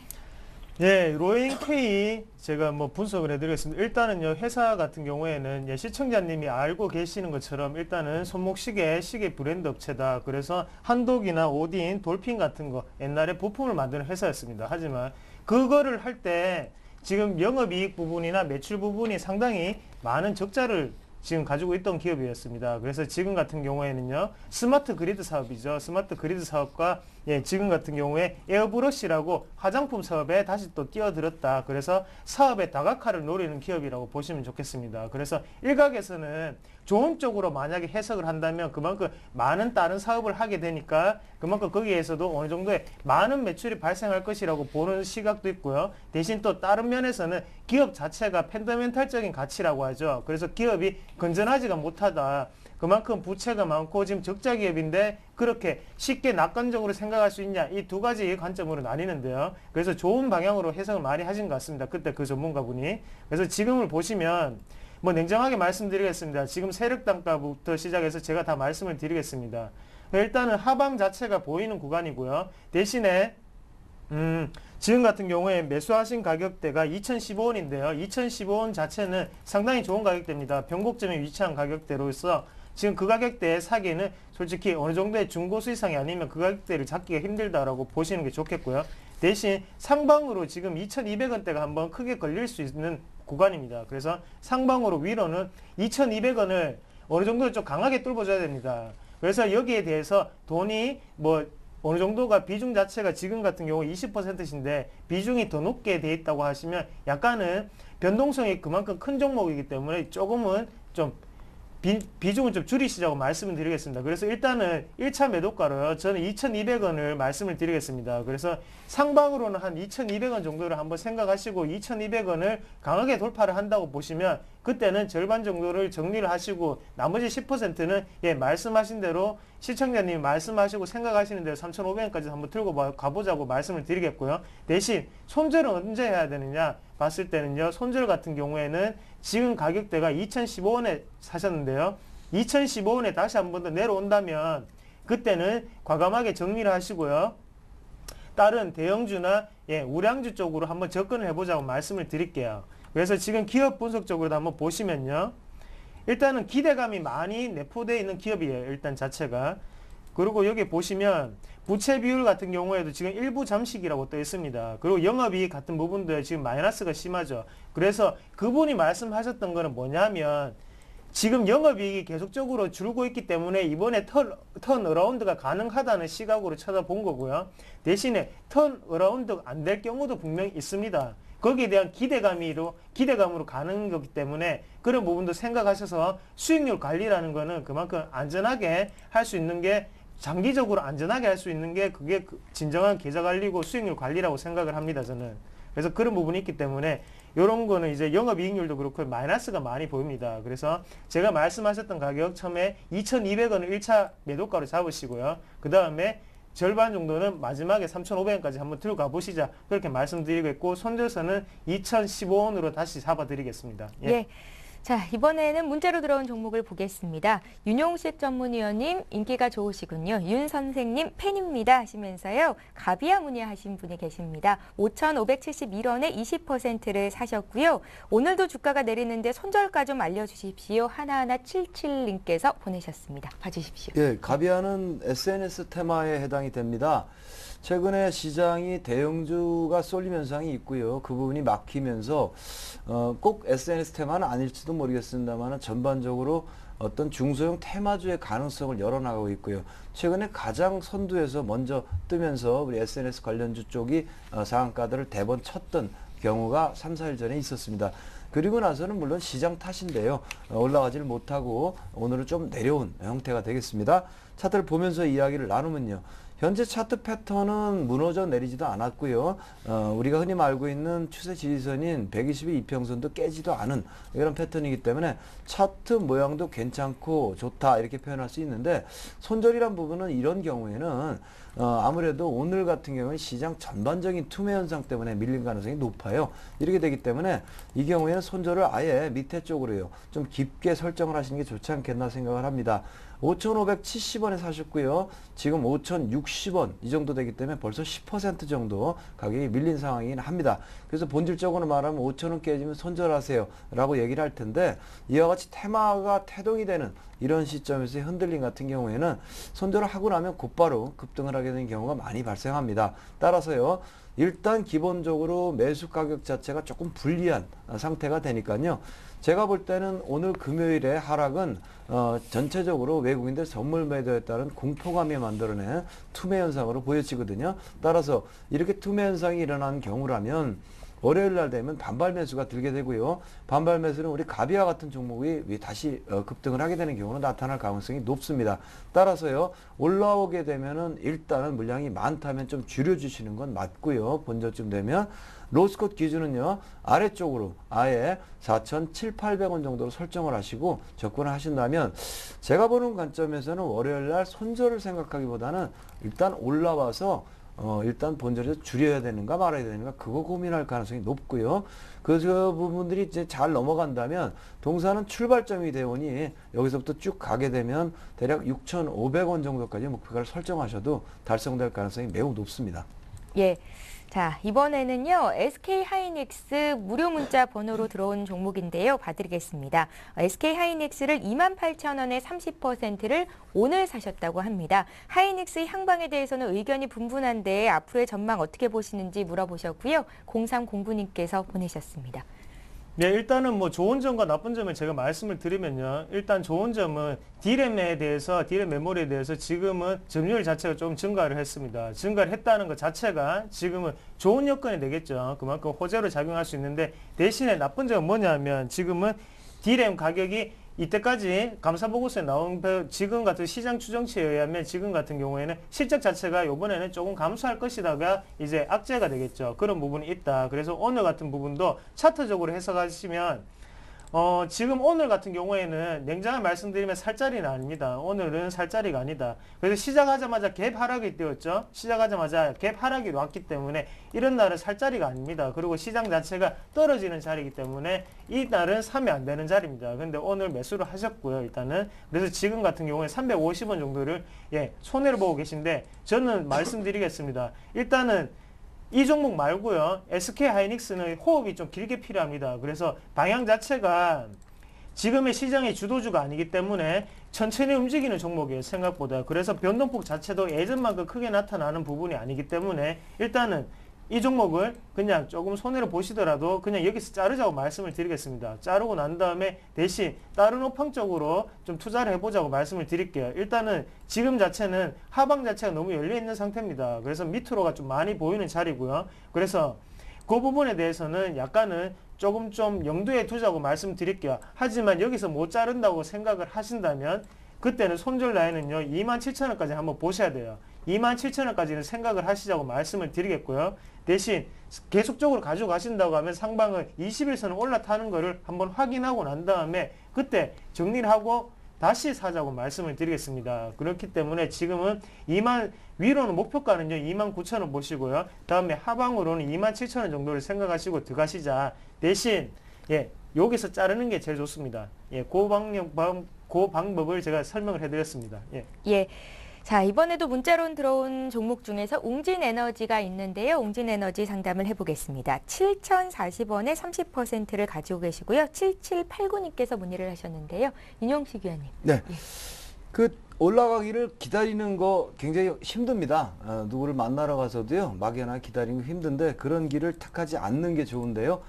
E: 예, 로엔케이 제가 뭐 분석을 해드리겠습니다. 일단은요, 회사 같은 경우에는 예, 시청자님이 알고 계시는 것처럼 일단은 손목시계, 시계 브랜드 업체다. 그래서 한독이나 오딘, 돌핀 같은 거 옛날에 부품을 만드는 회사였습니다. 하지만 그거를 할 때 지금 영업이익 부분이나 매출 부분이 상당히 많은 적자를 지금 가지고 있던 기업이었습니다. 그래서 지금 같은 경우에는요, 스마트 그리드 사업이죠. 스마트 그리드 사업과 예, 지금 같은 경우에 에어브러쉬라고 화장품 사업에 다시 또 뛰어들었다. 그래서 사업의 다각화를 노리는 기업이라고 보시면 좋겠습니다. 그래서 일각에서는 좋은 쪽으로 만약에 해석을 한다면 그만큼 많은 다른 사업을 하게 되니까 그만큼 거기에서도 어느 정도의 많은 매출이 발생할 것이라고 보는 시각도 있고요. 대신 또 다른 면에서는 기업 자체가 펀더멘탈적인 가치라고 하죠. 그래서 기업이 건전하지가 못하다. 그만큼 부채가 많고 지금 적자 기업인데 그렇게 쉽게 낙관적으로 생각할 수 있냐, 이 두 가지 관점으로 나뉘는데요. 그래서 좋은 방향으로 해석을 많이 하신 것 같습니다. 그때 그 전문가분이. 그래서 지금을 보시면 뭐 냉정하게 말씀드리겠습니다. 지금 세력 단가부터 시작해서 제가 다 말씀을 드리겠습니다. 일단은 하방 자체가 보이는 구간이고요. 대신에 지금 같은 경우에 매수하신 가격대가 2015원인데요. 2015원 자체는 상당히 좋은 가격대입니다. 변곡점에 위치한 가격대로서 지금 그 가격대에 사기에는 솔직히 어느 정도의 중고수 이상이 아니면 그 가격대를 잡기가 힘들다라고 보시는 게 좋겠고요. 대신 상방으로 지금 2200원대가 한번 크게 걸릴 수 있는 구간입니다. 그래서 상방으로 위로는 2200원을 어느 정도 좀 강하게 뚫어줘야 됩니다. 그래서 여기에 대해서 돈이 뭐 어느 정도가 비중 자체가 지금 같은 경우 20%인데 비중이 더 높게 돼 있다고 하시면 약간은 변동성이 그만큼 큰 종목이기 때문에 조금은 좀 비중을 좀 줄이시자고 말씀을 드리겠습니다. 그래서 일단은 1차 매도가로요. 저는 2,200원을 말씀을 드리겠습니다. 그래서 상방으로는 한 2,200원 정도를 한번 생각하시고 2,200원을 강하게 돌파를 한다고 보시면 그때는 절반 정도를 정리를 하시고 나머지 10%는 예, 말씀하신 대로 시청자님이 말씀하시고 생각하시는 대로 3,500원까지 한번 들고 가보자고 말씀을 드리겠고요. 대신 손절은 언제 해야 되느냐 봤을 때는요. 손절 같은 경우에는 지금 가격대가 2015원에 사셨는데요. 2015원에 다시 한 번 더 내려온다면 그때는 과감하게 정리를 하시고요. 다른 대형주나 예, 우량주 쪽으로 한번 접근을 해보자고 말씀을 드릴게요. 그래서 지금 기업 분석적으로도 한번 보시면요. 일단은 기대감이 많이 내포되어 있는 기업이에요. 일단 자체가. 그리고 여기 보시면 부채 비율 같은 경우에도 지금 일부 잠식이라고 떠 있습니다. 그리고 영업이익 같은 부분도 지금 마이너스가 심하죠. 그래서 그분이 말씀하셨던 거는 뭐냐면 지금 영업이익이 계속적으로 줄고 있기 때문에 이번에 턴어라운드가 가능하다는 시각으로 쳐다본 거고요. 대신에 턴어라운드 안 될 경우도 분명히 있습니다. 거기에 대한 기대감으로 가는 거기 때문에 그런 부분도 생각하셔서 수익률 관리라는 거는 그만큼 안전하게 할 수 있는 게 장기적으로 안전하게 할 수 있는 게 그게 진정한 계좌 관리고 수익률 관리라고 생각을 합니다. 저는. 그래서 그런 부분이 있기 때문에 이런 거는 이제 영업이익률도 그렇고 마이너스가 많이 보입니다. 그래서 제가 말씀하셨던 가격 처음에 2,200원을 1차 매도가로 잡으시고요. 그 다음에 절반 정도는 마지막에 3,500원까지 한번 들어가 보시자 그렇게 말씀드리겠고 손절선은 2,015원으로 다시 잡아드리겠습니다. 예.
A: 예. 자, 이번에는 문자로 들어온 종목을 보겠습니다. 윤용식 전문위원님 인기가 좋으시군요. 윤 선생님 팬입니다 하시면서요. 가비아 문의하신 분이 계십니다. 5,571원에 20%를 사셨고요. 오늘도 주가가 내리는데 손절가 좀 알려주십시오. 하나하나 77님께서 보내셨습니다. 봐주십시오.
C: 예, 가비아는 SNS 테마에 해당이 됩니다. 최근에 시장이 대형주가 쏠림 현상이 있고요. 그 부분이 막히면서 꼭 SNS 테마는 아닐지도 모르겠습니다만 전반적으로 어떤 중소형 테마주의 가능성을 열어나가고 있고요. 최근에 가장 선두에서 먼저 뜨면서 우리 SNS 관련주 쪽이 상한가들을 대번 쳤던 경우가 3, 4일 전에 있었습니다. 그리고 나서는 물론 시장 탓인데요. 올라가지를 못하고 오늘은 좀 내려온 형태가 되겠습니다. 차트를 보면서 이야기를 나누면요. 현재 차트 패턴은 무너져 내리지도 않았고요. 우리가 흔히 알고 있는 추세 지지선인 120의 이평선도 깨지도 않은 이런 패턴이기 때문에 차트 모양도 괜찮고 좋다 이렇게 표현할 수 있는데 손절이란 부분은 이런 경우에는 아무래도 오늘 같은 경우는 시장 전반적인 투매 현상 때문에 밀린 가능성이 높아요. 이렇게 되기 때문에 이 경우에는 손절을 아예 밑에 쪽으로요. 좀 깊게 설정을 하시는 게 좋지 않겠나 생각을 합니다. 5,570원에 사셨고요. 지금 5,060원 이 정도 되기 때문에 벌써 10% 정도 가격이 밀린 상황이긴 합니다. 그래서 본질적으로 말하면 5,000원 깨지면 손절하세요 라고 얘기를 할 텐데 이와 같이 테마가 태동이 되는 이런 시점에서 흔들림 같은 경우에는 손절을 하고 나면 곧바로 급등을 하게 되는 경우가 많이 발생합니다. 따라서요. 일단 기본적으로 매수 가격 자체가 조금 불리한 상태가 되니까요. 제가 볼 때는 오늘 금요일에 하락은 전체적으로 외국인들 선물 매도에 따른 공포감이 만들어낸 투매 현상으로 보여지거든요. 따라서 이렇게 투매 현상이 일어나는 경우라면 월요일 날 되면 반발 매수가 들게 되고요. 반발 매수는 우리 가비와 같은 종목이 다시 급등을 하게 되는 경우는 나타날 가능성이 높습니다. 따라서요. 올라오게 되면은 일단은 물량이 많다면 좀 줄여주시는 건 맞고요. 본저쯤 되면 로스콧 기준은요. 아래쪽으로 아예 4,700~800원 정도로 설정을 하시고 접근을 하신다면 제가 보는 관점에서는 월요일 날 손절을 생각하기보다는 일단 올라와서 일단 본절에서 줄여야 되는가 말아야 되는가 그거 고민할 가능성이 높고요. 그 부분들이 이제 잘 넘어간다면 동사는 출발점이 되오니 여기서부터 쭉 가게 되면 대략 6,500원 정도까지 목표가를 설정하셔도 달성될 가능성이 매우 높습니다.
A: 예. 자, 이번에는요, SK 하이닉스 무료 문자 번호로 들어온 종목인데요. 봐드리겠습니다. SK 하이닉스를 28,000원에 30%를 오늘 사셨다고 합니다. 하이닉스 향방에 대해서는 의견이 분분한데 앞으로의 전망 어떻게 보시는지 물어보셨고요. 0309님께서 보내셨습니다.
E: 네, 일단은 뭐 좋은 점과 나쁜 점을 제가 말씀을 드리면요. 일단 좋은 점은 D램에 대해서, D램 메모리에 대해서 지금은 점유율 자체가 좀 증가를 했습니다. 증가를 했다는 것 자체가 지금은 좋은 여건이 되겠죠. 그만큼 호재로 작용할 수 있는데 대신에 나쁜 점은 뭐냐면 지금은 D램 가격이 이때까지 감사보고서에 나온 지금 같은 시장 추정치에 의하면 지금 같은 경우에는 실적 자체가 이번에는 조금 감소할 것이다가 이제 악재가 되겠죠. 그런 부분이 있다. 그래서 오늘 같은 부분도 차트적으로 해석하시면 지금 오늘 같은 경우에는 냉정하게 말씀드리면 살자리는 아닙니다. 오늘은 살자리가 아니다. 그래서 시작하자마자 갭 하락이 되었죠. 시작하자마자 갭 하락이 왔기 때문에 이런 날은 살자리가 아닙니다. 그리고 시장 자체가 떨어지는 자리이기 때문에 이 날은 사면 안 되는 자리입니다. 근데 오늘 매수를 하셨고요. 일단은 그래서 지금 같은 경우에 350원 정도를 손해를 보고 계신데 저는 말씀드리겠습니다. 일단은 이 종목 말고요. SK 하이닉스는 호흡이 좀 길게 필요합니다. 그래서 방향 자체가 지금의 시장의 주도주가 아니기 때문에 천천히 움직이는 종목이에요. 생각보다. 그래서 변동폭 자체도 예전만큼 크게 나타나는 부분이 아니기 때문에 일단은 이 종목을 그냥 조금 손해를 보시더라도 그냥 여기서 자르자고 말씀을 드리겠습니다. 자르고 난 다음에 대신 다른 업황 쪽으로 좀 투자를 해보자고 말씀을 드릴게요. 일단은 지금 자체는 하방 자체가 너무 열려있는 상태입니다. 그래서 밑으로가 좀 많이 보이는 자리고요. 그래서 그 부분에 대해서는 약간은 조금 좀 염두에 두자고 말씀드릴게요. 하지만 여기서 못 자른다고 생각을 하신다면 그때는 손절 라인은요 27,000원까지 한번 보셔야 돼요. 27,000원까지는 생각을 하시자고 말씀을 드리겠고요. 대신 계속적으로 가지고 가신다고 하면 상방은 21선을 올라타는 거를 한번 확인하고 난 다음에 그때 정리를 하고 다시 사자고 말씀을 드리겠습니다. 그렇기 때문에 지금은 위로는 목표가는요 29,000원 보시고요. 다음에 하방으로는 27,000원 정도를 생각하시고 들어가시자. 대신 여기서 자르는 게 제일 좋습니다. 그 방법을 제가 설명을 해드렸습니다.
A: 예. 자, 이번에도 문자로 들어온 종목 중에서 웅진에너지가 있는데요. 웅진에너지 상담을 해보겠습니다. 7,040원에 30%를 가지고 계시고요. 7789님께서 문의를 하셨는데요. 윤용식 위원님.
C: 네. 그 올라가기를 기다리는 거 굉장히 힘듭니다. 누구를 만나러 가서도요. 막연하게 기다리는 거 힘든데 그런 길을 택하지 않는 게 좋은데요.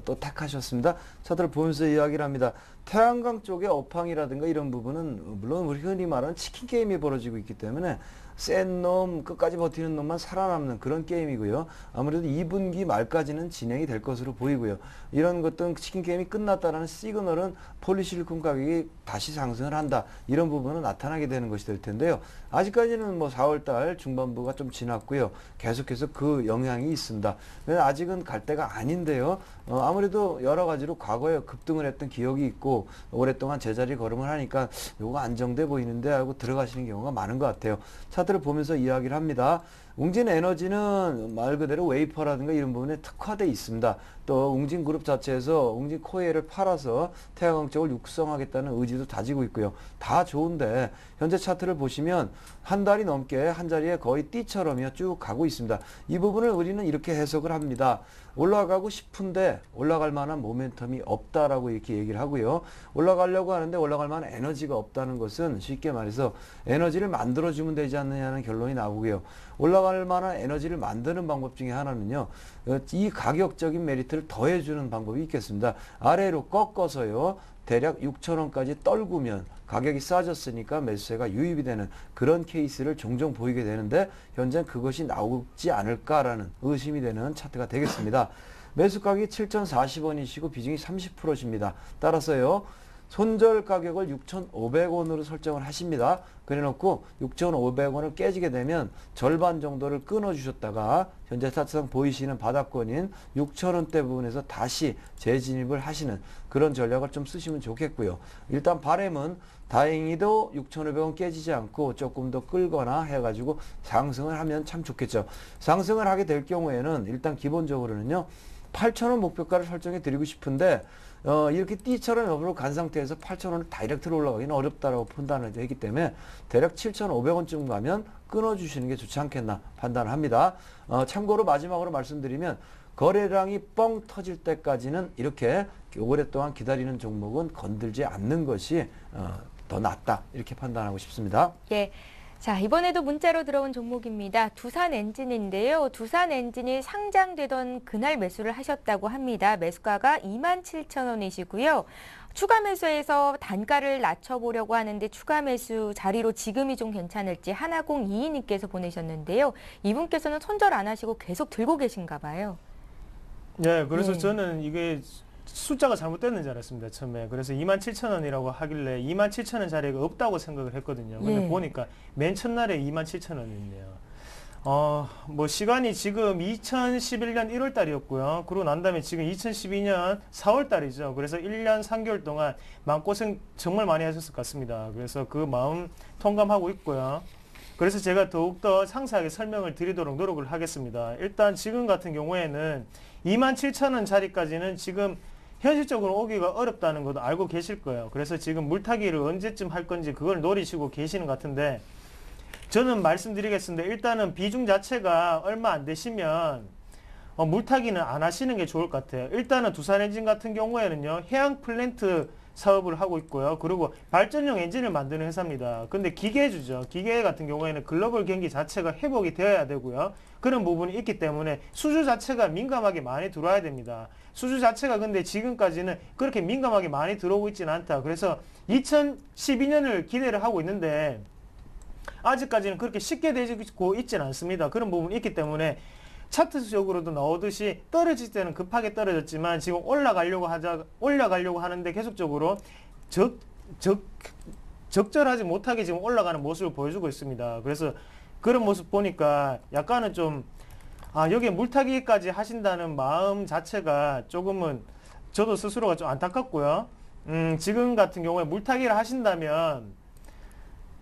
C: 또 택하셨습니다. 차트를 보면서 이야기를 합니다. 태양광 쪽의 업황이라든가 이런 부분은 물론 우리 흔히 말하는 치킨 게임이 벌어지고 있기 때문에 센 놈, 끝까지 버티는 놈만 살아남는 그런 게임이고요. 아무래도 2분기 말까지는 진행이 될 것으로 보이고요. 이런 것들은 치킨 게임이 끝났다는 시그널은 폴리실리콘 가격이 다시 상승을 한다. 이런 부분은 나타나게 되는 것이 될 텐데요. 아직까지는 뭐 4월달 중반부가 좀 지났고요. 계속해서 그 영향이 있습니다. 아직은 갈 때가 아닌데요. 아무래도 여러 가지로 과거에 급등을 했던 기억이 있고 오랫동안 제자리 걸음을 하니까 요거 안정돼 보이는데 하고 들어가시는 경우가 많은 것 같아요. 차트를 보면서 이야기를 합니다. 웅진에너지는 말 그대로 웨이퍼라든가 이런 부분에 특화되어 있습니다. 또 웅진그룹 자체에서 웅진코에를 팔아서 태양광 쪽을 육성하겠다는 의지도 다지고 있고요. 다 좋은데 현재 차트를 보시면 한 달이 넘게 한 자리에 거의 띠처럼요 쭉 가고 있습니다. 이 부분을 우리는 이렇게 해석을 합니다. 올라가고 싶은데 올라갈 만한 모멘텀이 없다라고 이렇게 얘기를 하고요. 올라가려고 하는데 올라갈 만한 에너지가 없다는 것은 쉽게 말해서 에너지를 만들어주면 되지 않느냐는 결론이 나오고요. 올라갈 만한 에너지를 만드는 방법 중에 하나는요. 이 가격적인 메리트를 더해주는 방법이 있겠습니다. 아래로 꺾어서요. 대략 6,000원까지 떨구면 가격이 싸졌으니까 매수세가 유입이 되는 그런 케이스를 종종 보이게 되는데 현재 그것이 나오지 않을까라는 의심이 되는 차트가 되겠습니다. 매수 가격이 7,040원이시고 비중이 30%십니다. 따라서요. 손절 가격을 6,500원으로 설정을 하십니다. 그래놓고 6,500원을 깨지게 되면 절반 정도를 끊어주셨다가 현재 차트상 보이시는 바닥권인 6,000원대 부분에서 다시 재진입을 하시는 그런 전략을 좀 쓰시면 좋겠고요. 일단 바람은 다행히도 6,500원 깨지지 않고 조금 더 끌거나 해가지고 상승을 하면 참 좋겠죠. 상승을 하게 될 경우에는 일단 기본적으로는요. 8,000원 목표가를 설정해 드리고 싶은데 이렇게 띠처럼 옆으로 간 상태에서 8,000원을 다이렉트로 올라가기는 어렵다라고 판단을 했기 때문에 대략 7,500원쯤 가면 끊어주시는 게 좋지 않겠나 판단을 합니다. 참고로 마지막으로 말씀드리면 거래량이 뻥 터질 때까지는 이렇게 오랫동안 기다리는 종목은 건들지 않는 것이 더 낫다 이렇게 판단하고 싶습니다.
A: 예. 자, 이번에도 문자로 들어온 종목입니다. 두산엔진인데요. 두산엔진이 상장되던 그날 매수를 하셨다고 합니다. 매수가가 27,000원이시고요. 추가 매수해서 단가를 낮춰보려고 하는데 추가 매수 자리로 지금이 좀 괜찮을지 하나공이이님께서 보내셨는데요. 이분께서는 손절 안 하시고 계속 들고 계신가 봐요.
E: 네, 그래서
A: 네.
E: 저는 이게 숫자가 잘못됐는 줄 알았습니다, 처음에. 그래서 27,000원이라고 하길래 27,000원 자리가 없다고 생각을 했거든요. 근데
A: 예.
E: 보니까 맨 첫날에 27,000원이네요. 뭐 시간이 지금 2011년 1월 달이었고요. 그러고 난 다음에 지금 2012년 4월 달이죠. 그래서 1년 3개월 동안 마음고생 정말 많이 하셨을 것 같습니다. 그래서 그 마음 통감하고 있고요. 그래서 제가 더욱더 상세하게 설명을 드리도록 노력을 하겠습니다. 일단 지금 같은 경우에는 27,000원 자리까지는 지금 현실적으로 오기가 어렵다는 것도 알고 계실 거예요. 그래서 지금 물타기를 언제쯤 할 건지 그걸 노리시고 계시는 것 같은데 저는 말씀드리겠습니다. 일단은 비중 자체가 얼마 안 되시면 물타기는 안 하시는 게 좋을 것 같아요. 일단은 두산엔진 같은 경우에는요. 해양 플랜트 사업을 하고 있고요. 그리고 발전용 엔진을 만드는 회사입니다. 근데 기계주죠. 기계 같은 경우에는 글로벌 경기 자체가 회복이 되어야 되고요. 그런 부분이 있기 때문에 수주 자체가 민감하게 많이 들어와야 됩니다. 수주 자체가 근데 지금까지는 그렇게 민감하게 많이 들어오고 있지는 않다. 그래서 2012년을 기대를 하고 있는데 아직까지는 그렇게 쉽게 되고 있지는 않습니다. 그런 부분이 있기 때문에 차트적으로도 나오듯이 떨어질 때는 급하게 떨어졌지만 지금 올라가려고 하는데 계속적으로 적절하지 못하게 지금 올라가는 모습을 보여주고 있습니다. 그래서 그런 모습 보니까 약간은 좀 여기에 물타기까지 하신다는 마음 자체가 조금은 저도 스스로가 좀 안타깝고요. 지금 같은 경우에 물타기를 하신다면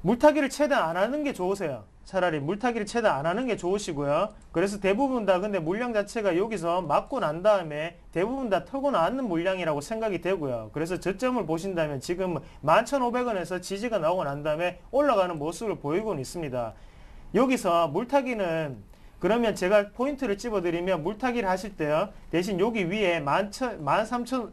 E: 물타기를 최대한 안 하는 게 좋으세요. 차라리 물타기를 최대한 안 하는 게 좋으시고요. 그래서 대부분 다 근데 물량 자체가 여기서 맞고 난 다음에 대부분 다 털고 나왔는 물량이라고 생각이 되고요. 그래서 저점을 보신다면 지금 11,500원에서 지지가 나오고 난 다음에 올라가는 모습을 보이고는 있습니다. 여기서 물타기는 그러면 제가 포인트를 집어드리면 물타기를 하실 때요. 대신 여기 위에 13,000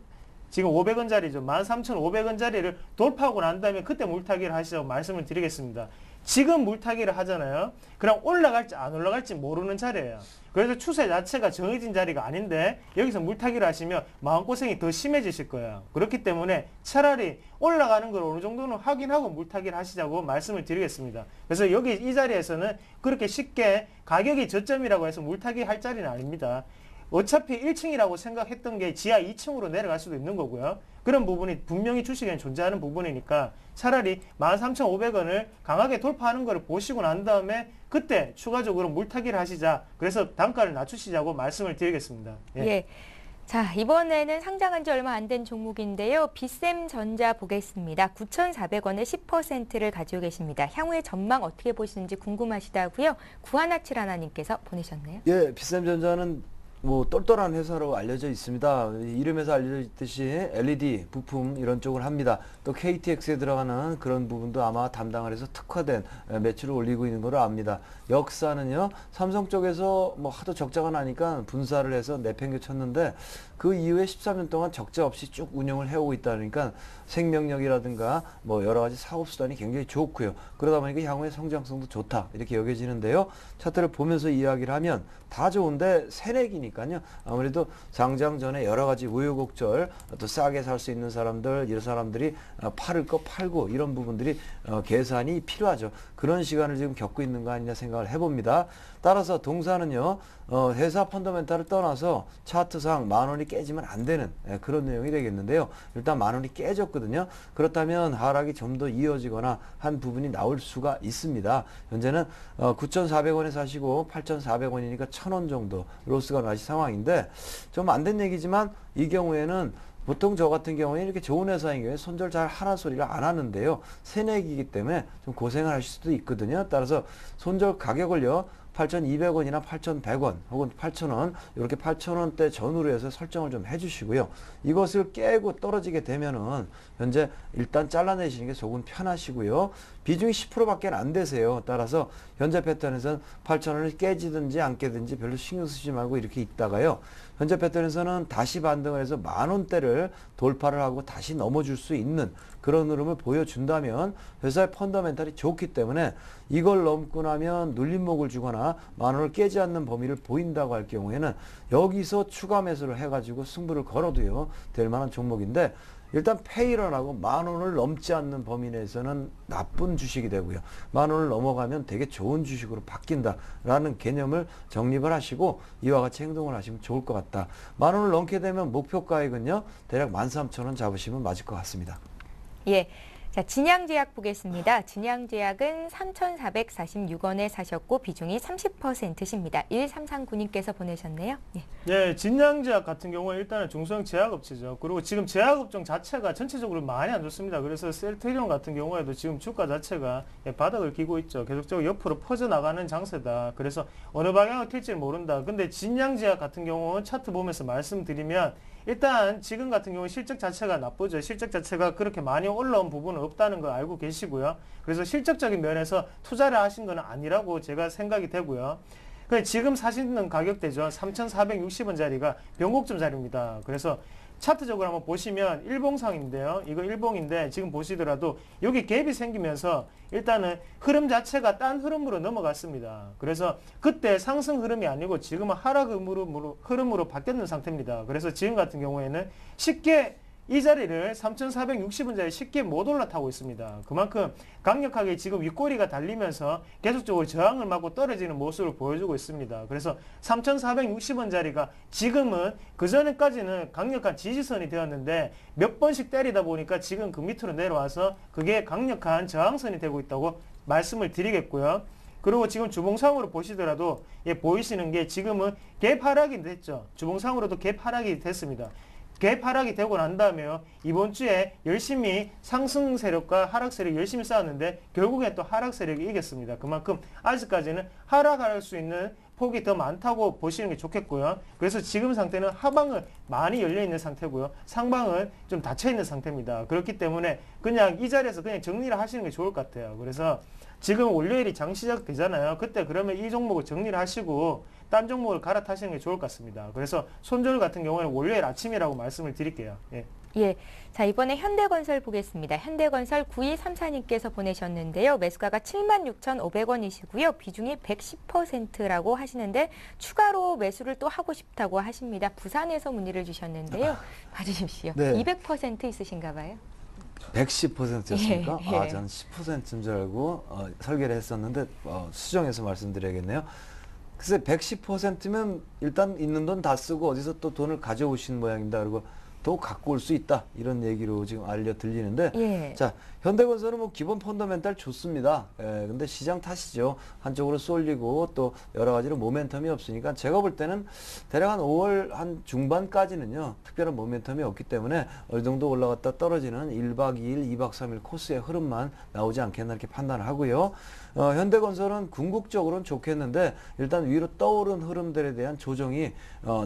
E: 지금 500원짜리죠. 13,500원짜리를 돌파하고 난 다음에 그때 물타기를 하시라고 말씀을 드리겠습니다. 지금 물타기를 하잖아요. 그럼 올라갈지 안 올라갈지 모르는 자리예요. 그래서 추세 자체가 정해진 자리가 아닌데 여기서 물타기를 하시면 마음고생이 더 심해지실 거예요. 그렇기 때문에 차라리 올라가는 걸 어느 정도는 확인하고 물타기를 하시자고 말씀을 드리겠습니다. 그래서 여기 이 자리에서는 그렇게 쉽게 가격이 저점이라고 해서 물타기 할 자리는 아닙니다. 어차피 1층이라고 생각했던 게 지하 2층으로 내려갈 수도 있는 거고요. 그런 부분이 분명히 주식에는 존재하는 부분이니까 차라리 13,500원을 강하게 돌파하는 것을 보시고 난 다음에 그때 추가적으로 물타기를 하시자. 그래서 단가를 낮추시자고 말씀을 드리겠습니다. 예.
A: 예. 자, 이번에는 상장한 지 얼마 안 된 종목인데요. 비셈전자 보겠습니다. 9,400원에 10%를 가지고 계십니다. 향후의 전망 어떻게 보시는지 궁금하시다고요. 구하나칠하나님께서 보내셨네요.
C: 예, 비셈전자는 뭐 똘똘한 회사로 알려져 있습니다. 이름에서 알려져 있듯이 LED 부품 이런 쪽을 합니다. 또 KTX에 들어가는 그런 부분도 아마 담당을 해서 특화된 매출을 올리고 있는 걸로 압니다. 역사는요, 삼성 쪽에서 뭐 하도 적자가 나니까 분사를 해서 내팽개쳤는데 그 이후에 13년 동안 적자 없이 쭉 운영을 해오고 있다니까 생명력이라든가 뭐 여러 가지 사업 수단이 굉장히 좋고요. 그러다 보니까 향후의 성장성도 좋다 이렇게 여겨지는데요. 차트를 보면서 이야기를 하면 다 좋은데 새내기니까요. 아무래도 상장 전에 여러 가지 우여곡절, 또 싸게 살 수 있는 사람들, 이런 사람들이 팔을 거 팔고 이런 부분들이 계산이 필요하죠. 그런 시간을 지금 겪고 있는 거 아니냐 생각을 해봅니다. 따라서 동사는요, 회사 펀더멘탈을 떠나서 차트상 10,000원이 깨지면 안 되는 그런 내용이 되겠는데요. 일단 10,000원이 깨졌거든요. 그렇다면 하락이 좀 더 이어지거나 한 부분이 나올 수가 있습니다. 현재는 9,400원에 사시고 8,400원이니까 1,000원 정도 로스가 나신 상황인데 좀 안 된 얘기지만 이 경우에는 보통 저 같은 경우에 이렇게 좋은 회사인 경우에 손절 잘 하나 소리를 안 하는데요. 새내기이기 때문에 좀 고생을 하실 수도 있거든요. 따라서 손절 가격을요, 8,200원이나 8,100원 혹은 8,000원 이렇게 8,000원대 전후로 해서 설정을 좀 해주시고요. 이것을 깨고 떨어지게 되면은 현재 일단 잘라내시는 게 조금 편하시고요. 비중이 10%밖에 안 되세요. 따라서 현재 패턴에서는 8,000원을 깨지든지 안 깨든지 별로 신경 쓰지 말고 이렇게 있다가요. 현재 패턴에서는 다시 반등을 해서 10,000원대를 돌파를 하고 다시 넘어줄 수 있는 그런 흐름을 보여준다면 회사의 펀더멘탈이 좋기 때문에 이걸 넘고 나면 눌림목을 주거나 10,000원을 깨지 않는 범위를 보인다고 할 경우에는 여기서 추가 매수를 해가지고 승부를 걸어도요 될 만한 종목인데, 일단 페이런하고 10,000원을 넘지 않는 범위 내에서는 나쁜 주식이 되고요. 10,000원을 넘어가면 되게 좋은 주식으로 바뀐다라는 개념을 정립을 하시고 이와 같이 행동을 하시면 좋을 것 같다. 10,000원을 넘게 되면 목표가액은요, 대략 13,000원 잡으시면 맞을 것 같습니다.
A: 예. 자, 진양제약 보겠습니다. 진양제약은 3,446원에 사셨고 비중이 30%십니다. 1339님께서 보내셨네요. 예.
E: 네, 진양제약 같은 경우는 일단은 중소형 제약업체죠. 그리고 지금 제약업종 자체가 전체적으로 많이 안 좋습니다. 그래서 셀트리온 같은 경우에도 지금 주가 자체가 바닥을 기고 있죠. 계속적으로 옆으로 퍼져나가는 장세다. 그래서 어느 방향을 튈지를 모른다. 근데 진양제약 같은 경우는 차트 보면서 말씀드리면 일단 지금 같은 경우 실적 자체가 나쁘죠. 실적 자체가 그렇게 많이 올라온 부분은 없다는 걸 알고 계시고요. 그래서 실적적인 면에서 투자를 하신 건 아니라고 제가 생각이 되고요. 지금 사시는 가격대죠. 3,460원짜리가 변곡점 자리입니다. 그래서 차트적으로 한번 보시면 일봉상인데요. 이거 일봉인데 지금 보시더라도 여기 갭이 생기면서 일단은 흐름 자체가 딴 흐름으로 넘어갔습니다. 그래서 그때 상승 흐름이 아니고 지금은 하락 흐름으로 바뀌었는 상태입니다. 그래서 지금 같은 경우에는 쉽게 이 자리를 3,460원짜리 쉽게 못 올라타고 있습니다. 그만큼 강력하게 지금 윗꼬리가 달리면서 계속적으로 저항을 맞고 떨어지는 모습을 보여주고 있습니다. 그래서 3,460원짜리가 지금은 그전에까지는 강력한 지지선이 되었는데 몇 번씩 때리다 보니까 지금 그 밑으로 내려와서 그게 강력한 저항선이 되고 있다고 말씀을 드리겠고요. 그리고 지금 주봉상으로 보시더라도 보이시는 게 지금은 갭 하락이 됐죠. 주봉상으로도 갭 하락이 됐습니다. 갭 하락이 되고 난 다음에 이번 주에 열심히 상승 세력과 하락 세력이 열심히 싸웠는데 결국에 또 하락 세력이 이겼습니다. 그만큼 아직까지는 하락할 수 있는 폭이 더 많다고 보시는 게 좋겠고요. 그래서 지금 상태는 하방은 많이 열려 있는 상태고요. 상방은 좀 닫혀 있는 상태입니다. 그렇기 때문에 그냥 이 자리에서 그냥 정리를 하시는 게 좋을 것 같아요. 그래서 지금 월요일이 장 시작 되잖아요. 그때 그러면 이 종목을 정리를 하시고 딴 종목을 갈아타시는 게 좋을 것 같습니다. 그래서 손절 같은 경우에는 월요일 아침이라고 말씀을 드릴게요. 예.
A: 예. 자, 이번에 현대건설 보겠습니다. 현대건설 9234님께서 보내셨는데요. 매수가가 76,500원이시고요. 비중이 110%라고 하시는데 추가로 매수를 또 하고 싶다고 하십니다. 부산에서 문의를 주셨는데요. 봐주십시오.
C: 네.
A: 200% 있으신가 봐요.
C: 110%였습니까?
A: 예, 예.
C: 저는 10%인 줄 알고 설계를 했었는데 수정해서 말씀드려야겠네요. 글쎄 110%면 일단 있는 돈 다 쓰고 어디서 또 돈을 가져오신 모양입니다. 그리고 더 갖고 올 수 있다 이런 얘기로 지금 알려 들리는데,
A: 예.
C: 자, 현대건설은 뭐 기본 펀더멘탈 좋습니다. 근데 시장 탓이죠. 한쪽으로 쏠리고 또 여러 가지로 모멘텀이 없으니까 제가 볼 때는 대략 한 5월 한 중반까지는요 특별한 모멘텀이 없기 때문에 어느 정도 올라갔다 떨어지는 1박 2일, 2박 3일 코스의 흐름만 나오지 않겠나 이렇게 판단을 하고요. 현대건설은 궁극적으로는 좋겠는데 일단 위로 떠오른 흐름들에 대한 조정이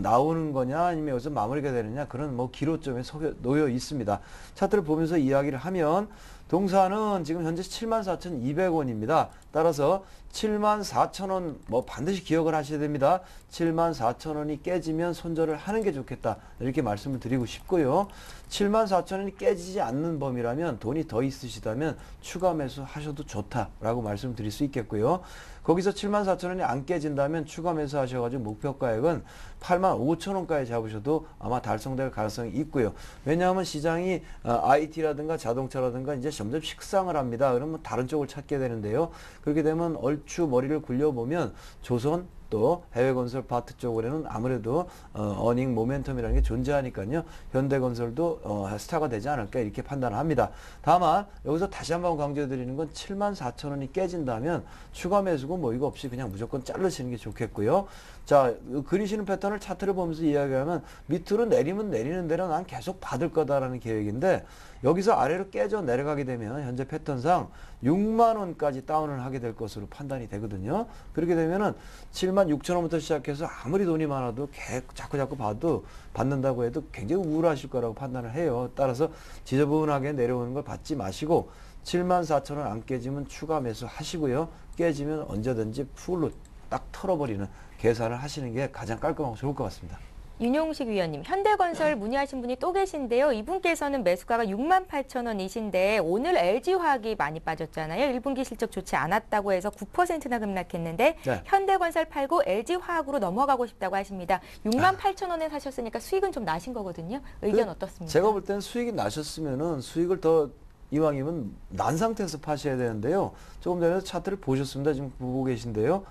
C: 나오는 거냐 아니면 여기서 마무리가 되느냐 그런 뭐 기로점에 놓여 있습니다. 차트를 보면서 이야기를 하면 동사는 지금 현재 74,200원입니다. 따라서 74,000원 뭐 반드시 기억을 하셔야 됩니다. 74,000원이 깨지면 손절을 하는 게 좋겠다. 이렇게 말씀을 드리고 싶고요. 74,000원이 깨지지 않는 범위라면 돈이 더 있으시다면 추가 매수 하셔도 좋다라고 말씀드릴 수 있겠고요. 거기서 74,000원이 안 깨진다면 추가 매수 하셔가지고 목표가액은 85,000원까지 잡으셔도 아마 달성될 가능성이 있고요. 왜냐하면 시장이 IT라든가 자동차라든가 이제 점점 식상을 합니다. 그러면 다른 쪽을 찾게 되는데요. 그렇게 되면 얼추 머리를 굴려보면 조선 또 해외건설 파트 쪽으로는 아무래도 어닝 모멘텀이라는 게 존재하니까요. 현대건설도 스타가 되지 않을까 이렇게 판단합니다. 다만 여기서 다시 한번 강조드리는 건 74,000원이 깨진다면 추가 매수고 뭐 이거 없이 그냥 무조건 자르시는 게 좋겠고요. 자, 그리시는 패턴을 차트를 보면서 이야기하면 밑으로 내리면 내리는 대로 난 계속 받을 거다라는 계획인데 여기서 아래로 깨져 내려가게 되면 현재 패턴상 6만 원까지 다운을 하게 될 것으로 판단이 되거든요. 그렇게 되면은 76,000원부터 시작해서 아무리 돈이 많아도 자꾸 봐도 받는다고 해도 굉장히 우울하실 거라고 판단을 해요. 따라서 지저분하게 내려오는 걸 받지 마시고 74,000원 안 깨지면 추가 매수 하시고요. 깨지면 언제든지 풀로 딱 털어버리는 계산을 하시는 게 가장 깔끔하고 좋을 것 같습니다.
A: 윤용식 위원님, 현대건설 문의하신 분이 또 계신데요. 이분께서는 매수가가 68,000원이신데 오늘 LG화학이 많이 빠졌잖아요. 1분기 실적 좋지 않았다고 해서 9%나 급락했는데
C: 네.
A: 현대건설 팔고 LG화학으로 넘어가고 싶다고 하십니다. 68,000원에 사셨으니까 수익은 좀 나신 거거든요. 의견 어떻습니까?
C: 제가 볼 때는 수익이 나셨으면은 수익을 더 이왕이면 난 상태에서 파셔야 되는데요. 조금 전에 차트를 보셨습니다. 지금 보고 계신데요.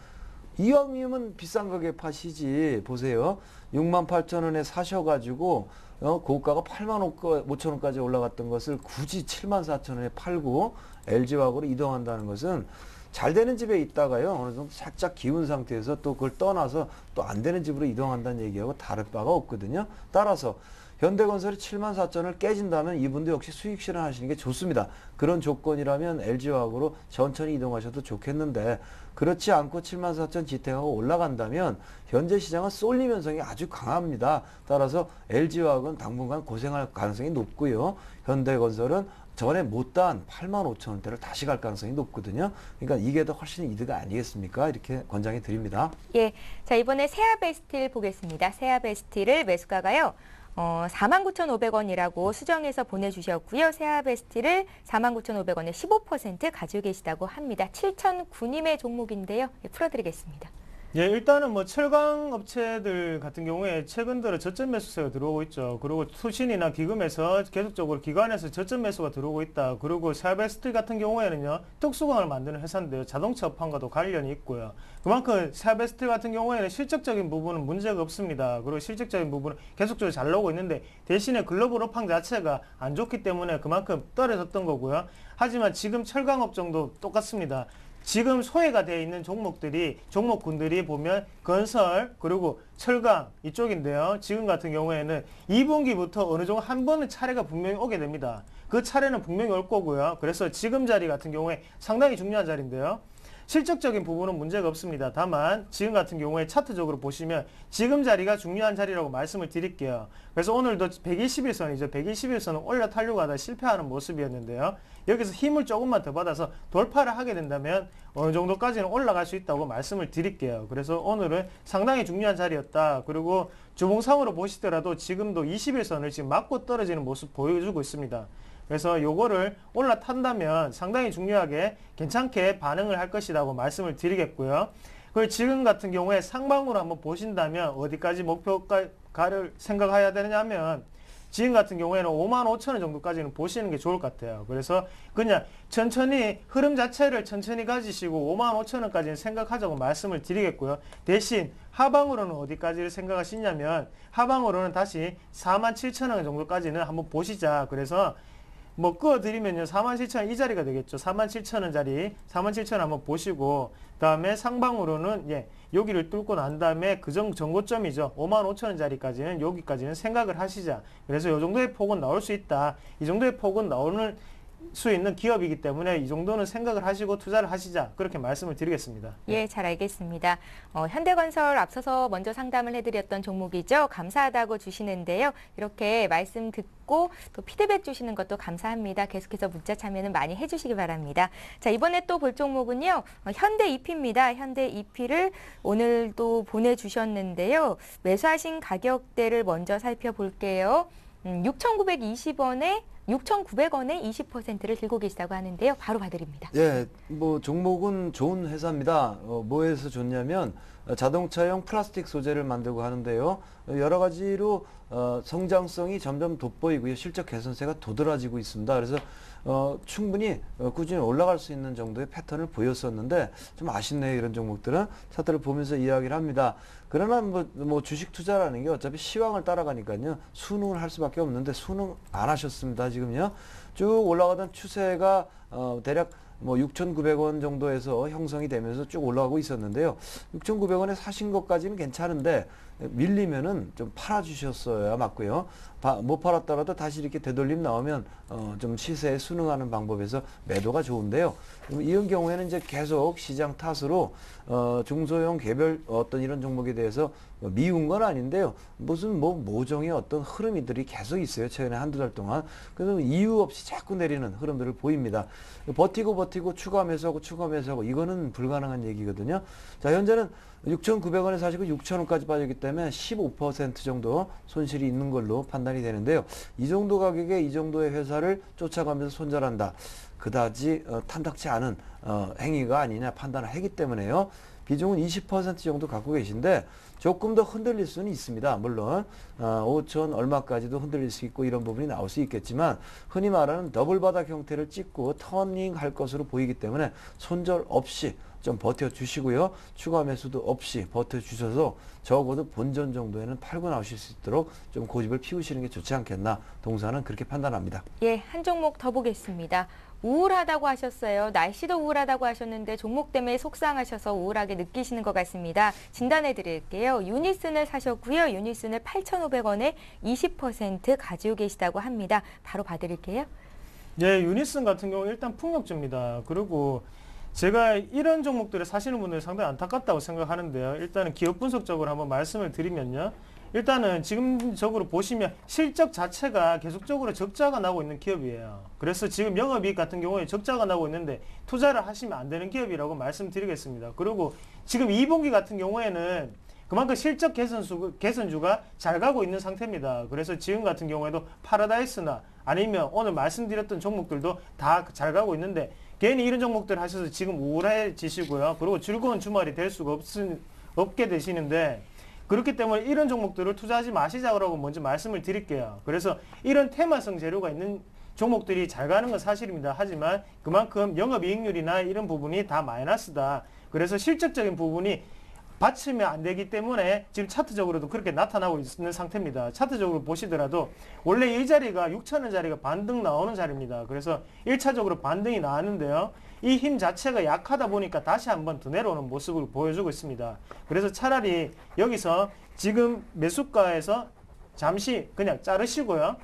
C: 이왕이면 비싼 가격에 파시지. 보세요. 68,000원에 사셔가지고 고가가 85,000원까지 올라갔던 것을 굳이 74,000원에 팔고 LG화학으로 이동한다는 것은 잘 되는 집에 있다가요. 어느 정도 살짝 기운 상태에서 또 그걸 떠나서 또 안 되는 집으로 이동한다는 얘기하고 다를 바가 없거든요. 따라서 현대건설이 74,000원을 깨진다면 이분도 역시 수익 실현하시는 게 좋습니다. 그런 조건이라면 LG화학으로 천천히 이동하셔도 좋겠는데 그렇지 않고 74,000 지탱하고 올라간다면 현재 시장은 쏠림 현상이 아주 강합니다. 따라서 LG화학은 당분간 고생할 가능성이 높고요. 현대건설은 전에 못다한 85,000원대를 다시 갈 가능성이 높거든요. 그러니까 이게 더 훨씬 이득 아니겠습니까? 이렇게 권장해 드립니다.
A: 예, 자 이번에 세아베스틸 보겠습니다. 세아베스틸을 매수가가요. 49,500원이라고 수정해서 보내주셨고요. 세아베스틸을 49,500원에 15% 가지고 계시다고 합니다. 7,009님의 종목인데요. 예, 풀어드리겠습니다.
E: 예, 일단은 뭐 철강 업체들 같은 경우에 최근 들어 저점 매수세가 들어오고 있죠. 그리고 투신이나 기금에서 계속적으로 기관에서 저점 매수가 들어오고 있다. 그리고 세아베스틸 같은 경우에는요, 특수광을 만드는 회사인데요. 자동차 업황과도 관련이 있고요. 그만큼 세아베스틸 같은 경우에는 실적적인 부분은 문제가 없습니다. 그리고 실적적인 부분은 계속적으로 잘 나오고 있는데 대신에 글로벌 업황 자체가 안 좋기 때문에 그만큼 떨어졌던 거고요. 하지만 지금 철강 업종도 똑같습니다. 지금 소외가 되어 있는 종목군들이 보면 건설 그리고 철강 이쪽인데요. 지금 같은 경우에는 2분기부터 어느 정도 한 번은 차례가 분명히 오게 됩니다. 그 차례는 분명히 올 거고요. 그래서 지금 자리 같은 경우에 상당히 중요한 자리인데요. 실적적인 부분은 문제가 없습니다. 다만 지금 같은 경우에 차트적으로 보시면 지금 자리가 중요한 자리라고 말씀을 드릴게요. 그래서 오늘도 121선이죠. 121선을 올라타려고 하다 실패하는 모습이었는데요. 여기서 힘을 조금만 더 받아서 돌파를 하게 된다면 어느 정도까지는 올라갈 수 있다고 말씀을 드릴게요. 그래서 오늘은 상당히 중요한 자리였다. 그리고 주봉상으로 보시더라도 지금도 21선을 지금 맞고 떨어지는 모습 보여주고 있습니다. 그래서 요거를 올라탄다면 상당히 중요하게 괜찮게 반응을 할 것이라고 말씀을 드리겠고요. 그리고 지금 같은 경우에 상방으로 한번 보신다면 어디까지 목표가를 생각해야 되느냐 하면 지금 같은 경우에는 55,000원 정도까지는 보시는 게 좋을 것 같아요. 그래서 그냥 천천히 흐름 자체를 천천히 가지시고 55,000원까지는 생각하자고 말씀을 드리겠고요. 대신 하방으로는 어디까지를 생각하시냐면 하방으로는 다시 47,000원 정도까지는 한번 보시자. 그래서 뭐 끄어드리면요 47,000원 이 자리가 되겠죠. 47,000원 자리 47,000원 한번 보시고 다음에 상방으로는 여기를 뚫고 난 다음에 그 전고점이죠. 55,000원 자리까지는 여기까지는 생각을 하시자. 그래서 이 정도의 폭은 나올 수 있다. 이 정도의 폭은 나오는 수 있는 기업이기 때문에 이 정도는 생각을 하시고 투자를 하시자 그렇게 말씀을 드리겠습니다.
A: 예, 잘 알겠습니다. 현대건설 앞서서 먼저 상담을 해드렸던 종목이죠. 감사하다고 주시는데요. 이렇게 말씀 듣고 또 피드백 주시는 것도 감사합니다. 계속해서 문자 참여는 많이 해주시기 바랍니다. 자, 이번에 또 볼 종목은요. 현대 EP입니다. 현대 EP를 오늘도 보내주셨는데요. 매수하신 가격대를 먼저 살펴볼게요. 6,920원에 6,900원에 20%를 들고 계시다고 하는데요. 바로 봐드립니다.
C: 예, 뭐 종목은 좋은 회사입니다. 뭐에서 좋냐면 자동차용 플라스틱 소재를 만들고 하는데요. 여러 가지로 성장성이 점점 돋보이고요. 실적 개선세가 도드라지고 있습니다. 그래서 충분히 꾸준히 올라갈 수 있는 정도의 패턴을 보였었는데 좀 아쉽네요. 이런 종목들은 차트를 보면서 이야기를 합니다. 그러나 뭐 주식 투자라는 게 어차피 시황을 따라가니까요. 순응을 할 수밖에 없는데 순응 안 하셨습니다. 지금요. 쭉 올라가던 추세가 대략 뭐 6,900원 정도에서 형성이 되면서 쭉 올라가고 있었는데요. 6,900원에 사신 것까지는 괜찮은데 밀리면은 좀 팔아주셨어야 맞고요. 못 팔았더라도 다시 이렇게 되돌림 나오면 좀 시세에 순응하는 방법에서 매도가 좋은데요. 이런 경우에는 이제 계속 시장 탓으로 중소형 개별 어떤 이런 종목에 대해서 미운 건 아닌데요. 무슨 뭐 모종의 어떤 흐름이들이 계속 있어요. 최근에 한두 달 동안. 그래서 이유 없이 자꾸 내리는 흐름들을 보입니다. 버티고 추가 매수하고 이거는 불가능한 얘기거든요. 자, 현재는 6,900원에 사시고 6,000원까지 빠졌기 때문에 15% 정도 손실이 있는 걸로 판단이 되는데요. 이 정도 가격에 이 정도의 회사를 쫓아가면서 손절한다. 그다지 탐탁치 않은 행위가 아니냐 판단을 하기 때문에요. 비중은 20% 정도 갖고 계신데 조금 더 흔들릴 수는 있습니다. 물론 5천 얼마까지도 흔들릴 수 있고 이런 부분이 나올 수 있겠지만 흔히 말하는 더블 바닥 형태를 찍고 터닝할 것으로 보이기 때문에 손절 없이 좀 버텨주시고요. 추가 매수도 없이 버텨주셔서 적어도 본전 정도에는 팔고 나오실 수 있도록 좀 고집을 피우시는 게 좋지 않겠나. 동사는 그렇게 판단합니다.
A: 예, 한 종목 더 보겠습니다. 우울하다고 하셨어요. 날씨도 우울하다고 하셨는데 종목 때문에 속상하셔서 우울하게 느끼시는 것 같습니다. 진단해 드릴게요. 유니슨을 사셨고요. 유니슨을 8,500원에 20% 가지고 계시다고 합니다. 바로 봐드릴게요.
E: 예, 유니슨 같은 경우 일단 풍력주입니다. 그리고 제가 이런 종목들을 사시는 분들이 상당히 안타깝다고 생각하는데요. 일단은 기업 분석적으로 한번 말씀을 드리면요. 일단은 지금적으로 보시면 실적 자체가 계속적으로 적자가 나고 있는 기업이에요. 그래서 지금 영업이익 같은 경우에 적자가 나고 있는데 투자를 하시면 안 되는 기업이라고 말씀드리겠습니다. 그리고 지금 2분기 같은 경우에는 그만큼 실적 개선주가 잘 가고 있는 상태입니다. 그래서 지금 같은 경우에도 파라다이스나 아니면 오늘 말씀드렸던 종목들도 다 잘 가고 있는데 괜히 이런 종목들 하셔서 지금 우울해지시고요. 그리고 즐거운 주말이 될 수가 없게 되시는데 그렇기 때문에 이런 종목들을 투자하지 마시자고 먼저 말씀을 드릴게요. 그래서 이런 테마성 재료가 있는 종목들이 잘 가는 건 사실입니다. 하지만 그만큼 영업이익률이나 이런 부분이 다 마이너스다. 그래서 실적적인 부분이 받치면 안 되기 때문에 지금 차트적으로도 그렇게 나타나고 있는 상태입니다. 차트적으로 보시더라도 원래 이 자리가 6,000원짜리가 반등 나오는 자리입니다. 그래서 1차적으로 반등이 나왔는데요. 이 힘 자체가 약하다 보니까 다시 한번 더 내려오는 모습을 보여주고 있습니다. 그래서 차라리 여기서 지금 매수가에서 잠시 그냥 자르시고요.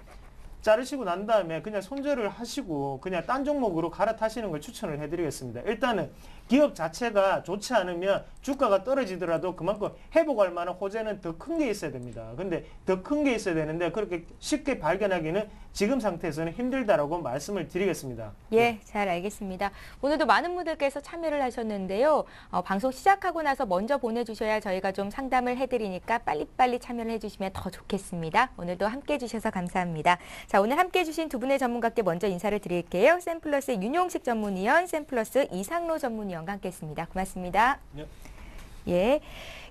E: 자르시고 난 다음에 그냥 손절을 하시고 그냥 딴 종목으로 갈아타시는 걸 추천을 해드리겠습니다. 일단은 기업 자체가 좋지 않으면 주가가 떨어지더라도 그만큼 회복할 만한 호재는 더 큰 게 있어야 됩니다. 근데 더 큰 게 있어야 되는데 그렇게 쉽게 발견하기는 지금 상태에서는 힘들다라고 말씀을 드리겠습니다.
A: 예, 잘 알겠습니다. 오늘도 많은 분들께서 참여를 하셨는데요. 방송 시작하고 나서 먼저 보내주셔야 저희가 좀 상담을 해드리니까 빨리빨리 참여를 해주시면 더 좋겠습니다. 오늘도 함께해 주셔서 감사합니다. 자, 오늘 함께해 주신 두 분의 전문가께 먼저 인사를 드릴게요. 샘플러스의 윤용식 전문위원, 샘플러스 이상로 전문위원과 함께했습니다. 고맙습니다.
E: 네.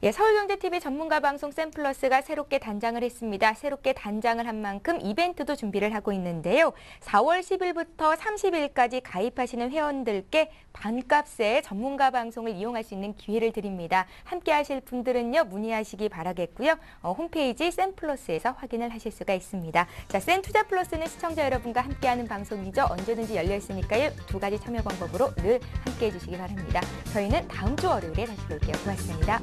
A: 예, 서울경제TV 전문가 방송 샘플러스가 새롭게 단장을 했습니다. 새롭게 단장을 한 만큼 이벤트도 준비를 하고 있는데요. 4월 10일부터 30일까지 가입하시는 회원들께 반값에 전문가 방송을 이용할 수 있는 기회를 드립니다. 함께 하실 분들은요, 문의하시기 바라겠고요. 홈페이지 샘플러스에서 확인을 하실 수가 있습니다. 자, 샘투자플러스는 시청자 여러분과 함께하는 방송이죠. 언제든지 열려 있으니까요. 두 가지 참여 방법으로 늘 함께해 주시기 바랍니다. 저희는 다음 주 월요일에 다시 뵐게요. 고맙습니다.